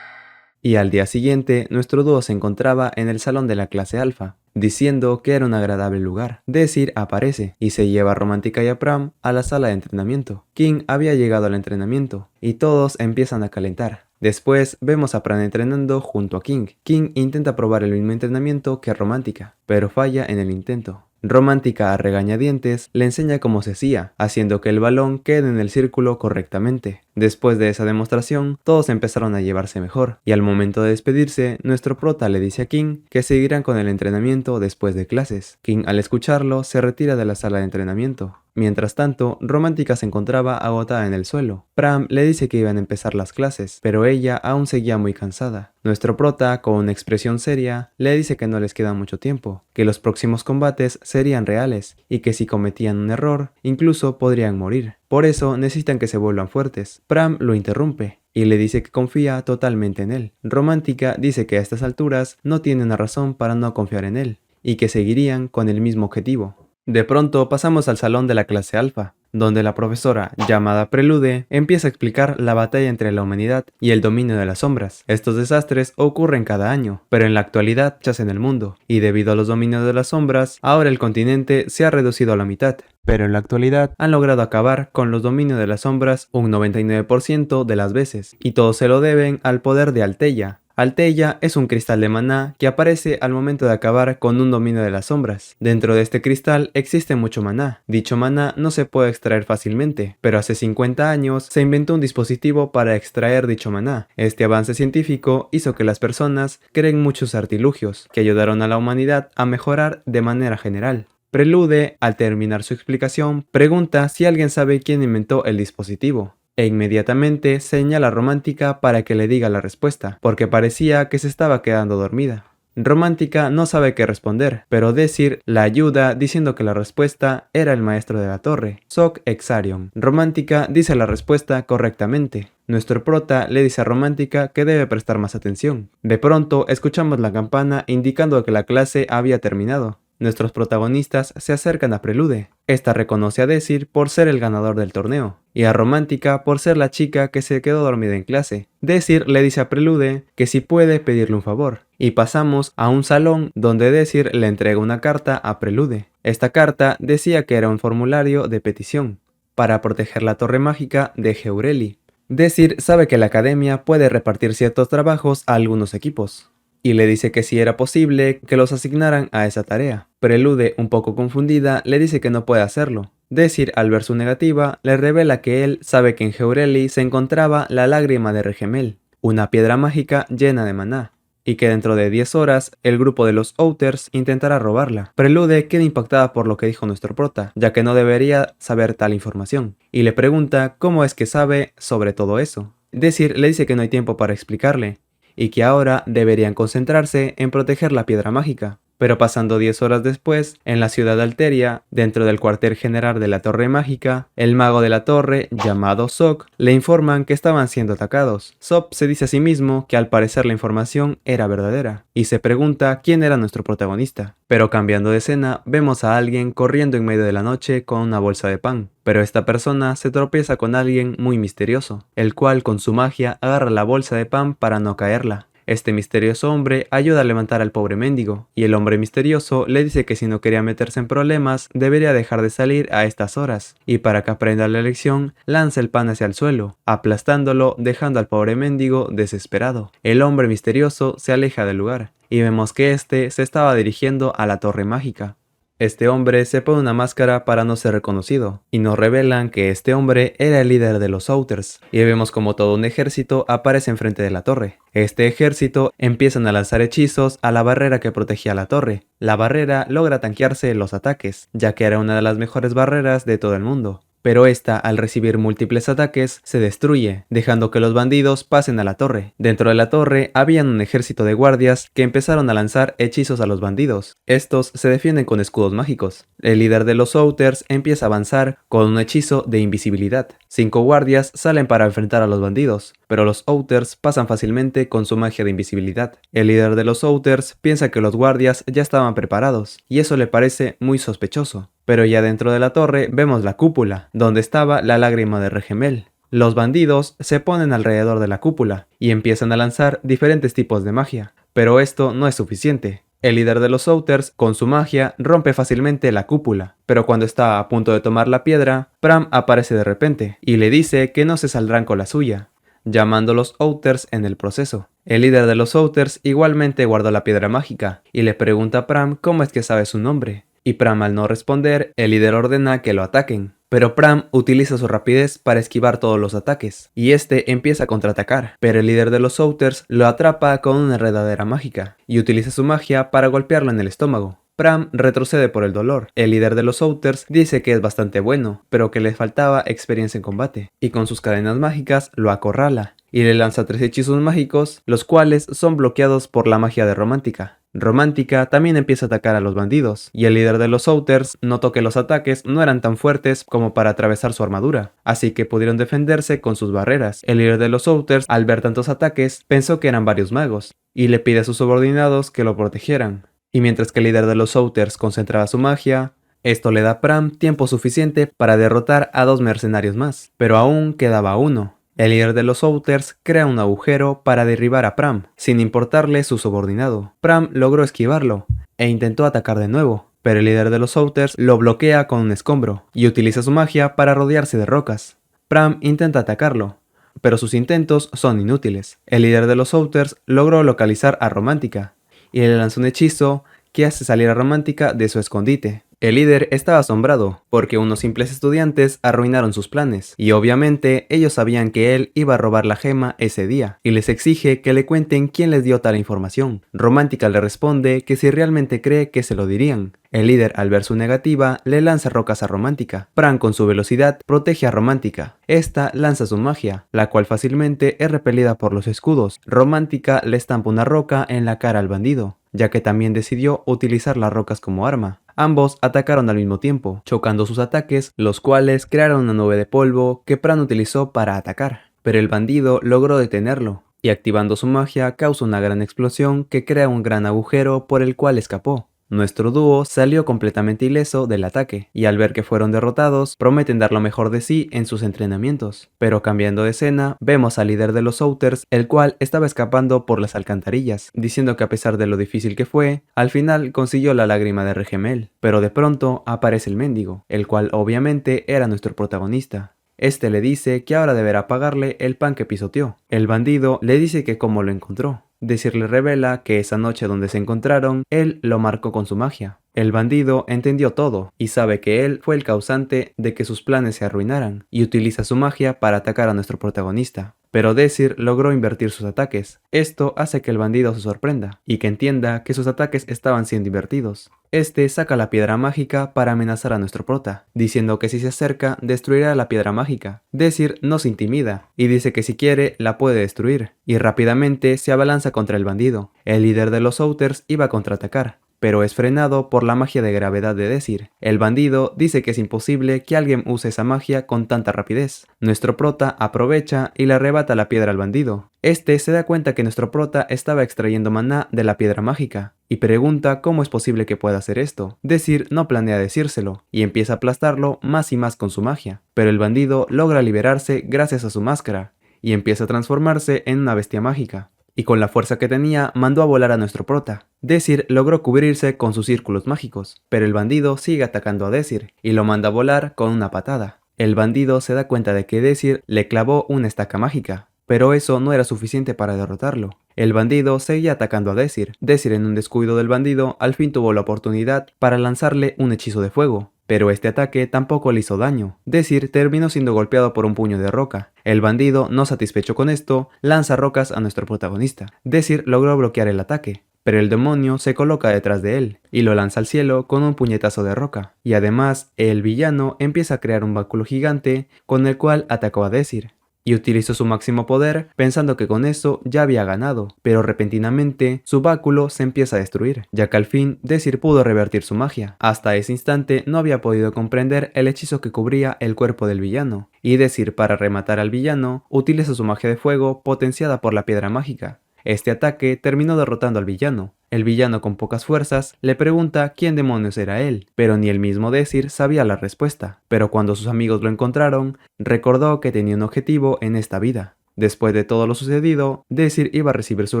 S1: Y al día siguiente, nuestro dúo se encontraba en el salón de la clase alfa, diciendo que era un agradable lugar. Desir aparece y se lleva a Romántica y a Pram a la sala de entrenamiento. King había llegado al entrenamiento y todos empiezan a calentar. Después vemos a Pram entrenando junto a King. King intenta probar el mismo entrenamiento que Romántica, pero falla en el intento. Romántica, a regañadientes, le enseña cómo se hacía, haciendo que el balón quede en el círculo correctamente. Después de esa demostración, todos empezaron a llevarse mejor, y al momento de despedirse, nuestro prota le dice a King que seguirán con el entrenamiento después de clases. King, al escucharlo, se retira de la sala de entrenamiento. Mientras tanto, Romántica se encontraba agotada en el suelo. Pram le dice que iban a empezar las clases, pero ella aún seguía muy cansada. Nuestro prota, con una expresión seria, le dice que no les queda mucho tiempo, que los próximos combates serían reales, y que si cometían un error, incluso podrían morir. Por eso necesitan que se vuelvan fuertes. Pram lo interrumpe y le dice que confía totalmente en él. Romántica dice que a estas alturas no tiene una razón para no confiar en él, y que seguirían con el mismo objetivo. De pronto pasamos al salón de la clase alfa, donde la profesora, llamada Prelude, empieza a explicar la batalla entre la humanidad y el dominio de las sombras. Estos desastres ocurren cada año, pero en la actualidad en el mundo, y debido a los dominios de las sombras, ahora el continente se ha reducido a la mitad. Pero en la actualidad han logrado acabar con los dominios de las sombras un 99% de las veces, y todo se lo deben al poder de Alteia, Alteia es un cristal de maná que aparece al momento de acabar con un dominio de las sombras. Dentro de este cristal existe mucho maná. Dicho maná no se puede extraer fácilmente, pero hace 50 años se inventó un dispositivo para extraer dicho maná. Este avance científico hizo que las personas creen muchos artilugios que ayudaron a la humanidad a mejorar de manera general. Prelude, al terminar su explicación, pregunta si alguien sabe quién inventó el dispositivo. E inmediatamente señala a Romántica para que le diga la respuesta, porque parecía que se estaba quedando dormida. Romántica no sabe qué responder, pero Desir la ayuda diciendo que la respuesta era el maestro de la torre, Sok Exarion. Romántica dice la respuesta correctamente. Nuestro prota le dice a Romántica que debe prestar más atención. De pronto escuchamos la campana indicando que la clase había terminado. Nuestros protagonistas se acercan a Prelude. Esta reconoce a Desir por ser el ganador del torneo, y a Romántica por ser la chica que se quedó dormida en clase. Desir le dice a Prelude que si puede pedirle un favor, y pasamos a un salón donde Desir le entrega una carta a Prelude. Esta carta decía que era un formulario de petición para proteger la torre mágica de Heureli. Desir sabe que la academia puede repartir ciertos trabajos a algunos equipos, y le dice que si era posible que los asignaran a esa tarea. Prelude, un poco confundida, le dice que no puede hacerlo. Desir, al ver su negativa, le revela que él sabe que en Heureli se encontraba la lágrima de Regemel, una piedra mágica llena de maná, y que dentro de 10 horas el grupo de los Outers intentará robarla. Prelude queda impactada por lo que dijo nuestro prota, ya que no debería saber tal información, y le pregunta cómo es que sabe sobre todo eso. Desir le dice que no hay tiempo para explicarle, y que ahora deberían concentrarse en proteger la piedra mágica. Pero pasando 10 horas después, en la ciudad de Alteria, dentro del cuartel general de la Torre Mágica, el mago de la torre, llamado Sok, le informan que estaban siendo atacados. Sok se dice a sí mismo que al parecer la información era verdadera, y se pregunta quién era nuestro protagonista. Pero cambiando de escena, vemos a alguien corriendo en medio de la noche con una bolsa de pan. Pero esta persona se tropieza con alguien muy misterioso, el cual con su magia agarra la bolsa de pan para no caerla. Este misterioso hombre ayuda a levantar al pobre mendigo, y el hombre misterioso le dice que si no quería meterse en problemas, debería dejar de salir a estas horas, y para que aprenda la lección, lanza el pan hacia el suelo, aplastándolo, dejando al pobre mendigo desesperado. El hombre misterioso se aleja del lugar, y vemos que este se estaba dirigiendo a la torre mágica. Este hombre se pone una máscara para no ser reconocido, y nos revelan que este hombre era el líder de los Outers, y vemos como todo un ejército aparece enfrente de la torre. Este ejército empiezan a lanzar hechizos a la barrera que protegía la torre. La barrera logra tanquearse los ataques, ya que era una de las mejores barreras de todo el mundo. Pero esta, al recibir múltiples ataques, se destruye, dejando que los bandidos pasen a la torre. Dentro de la torre habían un ejército de guardias que empezaron a lanzar hechizos a los bandidos. Estos se defienden con escudos mágicos. El líder de los Outers empieza a avanzar con un hechizo de invisibilidad. 5 guardias salen para enfrentar a los bandidos, pero los Outers pasan fácilmente con su magia de invisibilidad. El líder de los Outers piensa que los guardias ya estaban preparados, y eso le parece muy sospechoso. Pero ya dentro de la torre vemos la cúpula, donde estaba la lágrima de Regemel. Los bandidos se ponen alrededor de la cúpula y empiezan a lanzar diferentes tipos de magia, pero esto no es suficiente. El líder de los Outers, con su magia, rompe fácilmente la cúpula, pero cuando está a punto de tomar la piedra, Pram aparece de repente y le dice que no se saldrán con la suya, llamando a los Outers en el proceso. El líder de los Outers igualmente guardó la piedra mágica y le pregunta a Pram cómo es que sabe su nombre. Y Pram, al no responder, el líder ordena que lo ataquen. Pero Pram utiliza su rapidez para esquivar todos los ataques, y este empieza a contraatacar, pero el líder de los Outers lo atrapa con una enredadera mágica, y utiliza su magia para golpearlo en el estómago. Pram retrocede por el dolor. El líder de los Outers dice que es bastante bueno, pero que le faltaba experiencia en combate, y con sus cadenas mágicas lo acorrala, y le lanza 3 hechizos mágicos, los cuales son bloqueados por la magia de Romántica. Romántica también empieza a atacar a los bandidos, y el líder de los Outers notó que los ataques no eran tan fuertes como para atravesar su armadura, así que pudieron defenderse con sus barreras. El líder de los Outers, al ver tantos ataques, pensó que eran varios magos, y le pide a sus subordinados que lo protegieran. Y mientras que el líder de los Outers concentraba su magia, esto le da a Pram tiempo suficiente para derrotar a 2 mercenarios más, pero aún quedaba uno. El líder de los Outers crea un agujero para derribar a Pram, sin importarle su subordinado. Pram logró esquivarlo, e intentó atacar de nuevo, pero el líder de los Outers lo bloquea con un escombro, y utiliza su magia para rodearse de rocas. Pram intenta atacarlo, pero sus intentos son inútiles. El líder de los Outers logró localizar a Romántica y le lanzó un hechizo que hace salir a Romántica de su escondite. El líder estaba asombrado porque unos simples estudiantes arruinaron sus planes y obviamente ellos sabían que él iba a robar la gema ese día y les exige que le cuenten quién les dio tal información. Romántica le responde que si realmente cree que se lo dirían. El líder, al ver su negativa, le lanza rocas a Romántica. Pran, con su velocidad, protege a Romántica. Esta lanza su magia, la cual fácilmente es repelida por los escudos. Romántica le estampa una roca en la cara al bandido, ya que también decidió utilizar las rocas como arma. Ambos atacaron al mismo tiempo, chocando sus ataques, los cuales crearon una nube de polvo que Pran utilizó para atacar. Pero el bandido logró detenerlo, y activando su magia causa una gran explosión que crea un gran agujero por el cual escapó. Nuestro dúo salió completamente ileso del ataque, y al ver que fueron derrotados, prometen dar lo mejor de sí en sus entrenamientos. Pero cambiando de escena, vemos al líder de los Outers, el cual estaba escapando por las alcantarillas, diciendo que a pesar de lo difícil que fue, al final consiguió la lágrima de Regemmel. Pero de pronto aparece el mendigo, el cual obviamente era nuestro protagonista. Este le dice que ahora deberá pagarle el pan que pisoteó. El bandido le dice que cómo lo encontró. Desir le revela que esa noche donde se encontraron, él lo marcó con su magia. El bandido entendió todo y sabe que él fue el causante de que sus planes se arruinaran y utiliza su magia para atacar a nuestro protagonista. Pero Desir logró invertir sus ataques. Esto hace que el bandido se sorprenda y que entienda que sus ataques estaban siendo invertidos. Este saca la piedra mágica para amenazar a nuestro prota, diciendo que si se acerca destruirá la piedra mágica. Desir no se intimida y dice que si quiere la puede destruir, y rápidamente se abalanza contra el bandido. El líder de los Outers iba a contraatacar, pero es frenado por la magia de gravedad de Desir. El bandido dice que es imposible que alguien use esa magia con tanta rapidez. Nuestro prota aprovecha y le arrebata la piedra al bandido. Este se da cuenta que nuestro prota estaba extrayendo maná de la piedra mágica y pregunta cómo es posible que pueda hacer esto. Desir no planea decírselo y empieza a aplastarlo más y más con su magia, pero el bandido logra liberarse gracias a su máscara y empieza a transformarse en una bestia mágica. Y con la fuerza que tenía mandó a volar a nuestro prota. Desir logró cubrirse con sus círculos mágicos, pero el bandido sigue atacando a Desir y lo manda a volar con una patada. El bandido se da cuenta de que Desir le clavó una estaca mágica, pero eso no era suficiente para derrotarlo. El bandido seguía atacando a Desir. Desir, en un descuido del bandido, al fin tuvo la oportunidad para lanzarle un hechizo de fuego, pero este ataque tampoco le hizo daño. Desir terminó siendo golpeado por un puño de roca. El bandido, no satisfecho con esto, lanza rocas a nuestro protagonista. Desir logró bloquear el ataque, pero el demonio se coloca detrás de él y lo lanza al cielo con un puñetazo de roca. Y además, el villano empieza a crear un báculo gigante con el cual atacó a Desir y utilizó su máximo poder pensando que con eso ya había ganado, pero repentinamente su báculo se empieza a destruir, ya que al fin Desir pudo revertir su magia. Hasta ese instante no había podido comprender el hechizo que cubría el cuerpo del villano, y Desir, para rematar al villano, utiliza su magia de fuego potenciada por la piedra mágica. Este ataque terminó derrotando al villano. El villano, con pocas fuerzas, le pregunta quién demonios era él, pero ni el mismo Desir sabía la respuesta. Pero cuando sus amigos lo encontraron, recordó que tenía un objetivo en esta vida. Después de todo lo sucedido, Desir iba a recibir su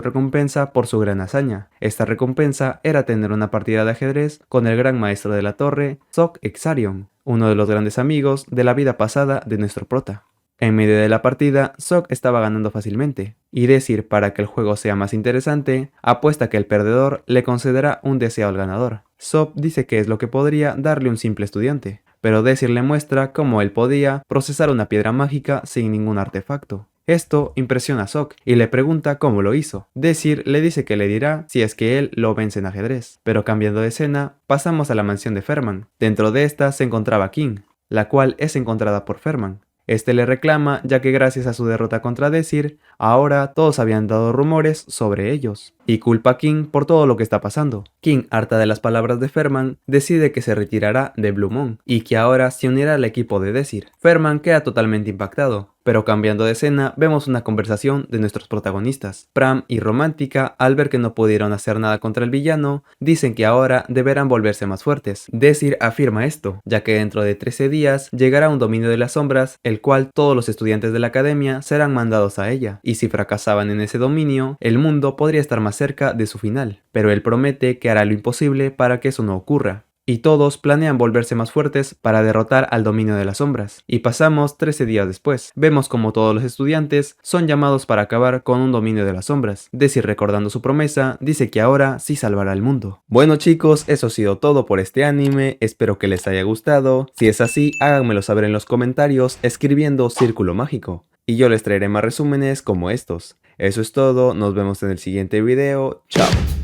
S1: recompensa por su gran hazaña. Esta recompensa era tener una partida de ajedrez con el gran maestro de la torre, Sok Exarion, uno de los grandes amigos de la vida pasada de nuestro prota. En medio de la partida, Sok estaba ganando fácilmente, y Desir, para que el juego sea más interesante, apuesta que el perdedor le concederá un deseo al ganador. Sok dice que es lo que podría darle un simple estudiante, pero Desir le muestra cómo él podía procesar una piedra mágica sin ningún artefacto. Esto impresiona a Sok y le pregunta cómo lo hizo. Desir le dice que le dirá si es que él lo vence en ajedrez. Pero cambiando de escena, pasamos a la mansión de Ferman. Dentro de esta se encontraba King, la cual es encontrada por Ferman. Este le reclama ya que gracias a su derrota contra Desir, ahora todos habían dado rumores sobre ellos, y culpa a King por todo lo que está pasando. King, harta de las palabras de Ferman, decide que se retirará de Blue Moon y que ahora se unirá al equipo de Desir. Ferman queda totalmente impactado, pero cambiando de escena vemos una conversación de nuestros protagonistas. Pram y Romántica, al ver que no pudieron hacer nada contra el villano, dicen que ahora deberán volverse más fuertes. Desir afirma esto, ya que dentro de 13 días llegará un dominio de las sombras, el cual todos los estudiantes de la academia serán mandados a ella, y si fracasaban en ese dominio, el mundo podría estar más cerca de su final, pero él promete que hará lo imposible para que eso no ocurra. y todos planean volverse más fuertes para derrotar al dominio de las sombras. Y pasamos 13 días después. Vemos como todos los estudiantes son llamados para acabar con un dominio de las sombras. Desi, recordando su promesa, dice que ahora sí salvará el mundo. Bueno chicos, eso ha sido todo por este anime, espero que les haya gustado. Si es así, háganmelo saber en los comentarios escribiendo Círculo Mágico, y yo les traeré más resúmenes como estos. Eso es todo, nos vemos en el siguiente video, chao.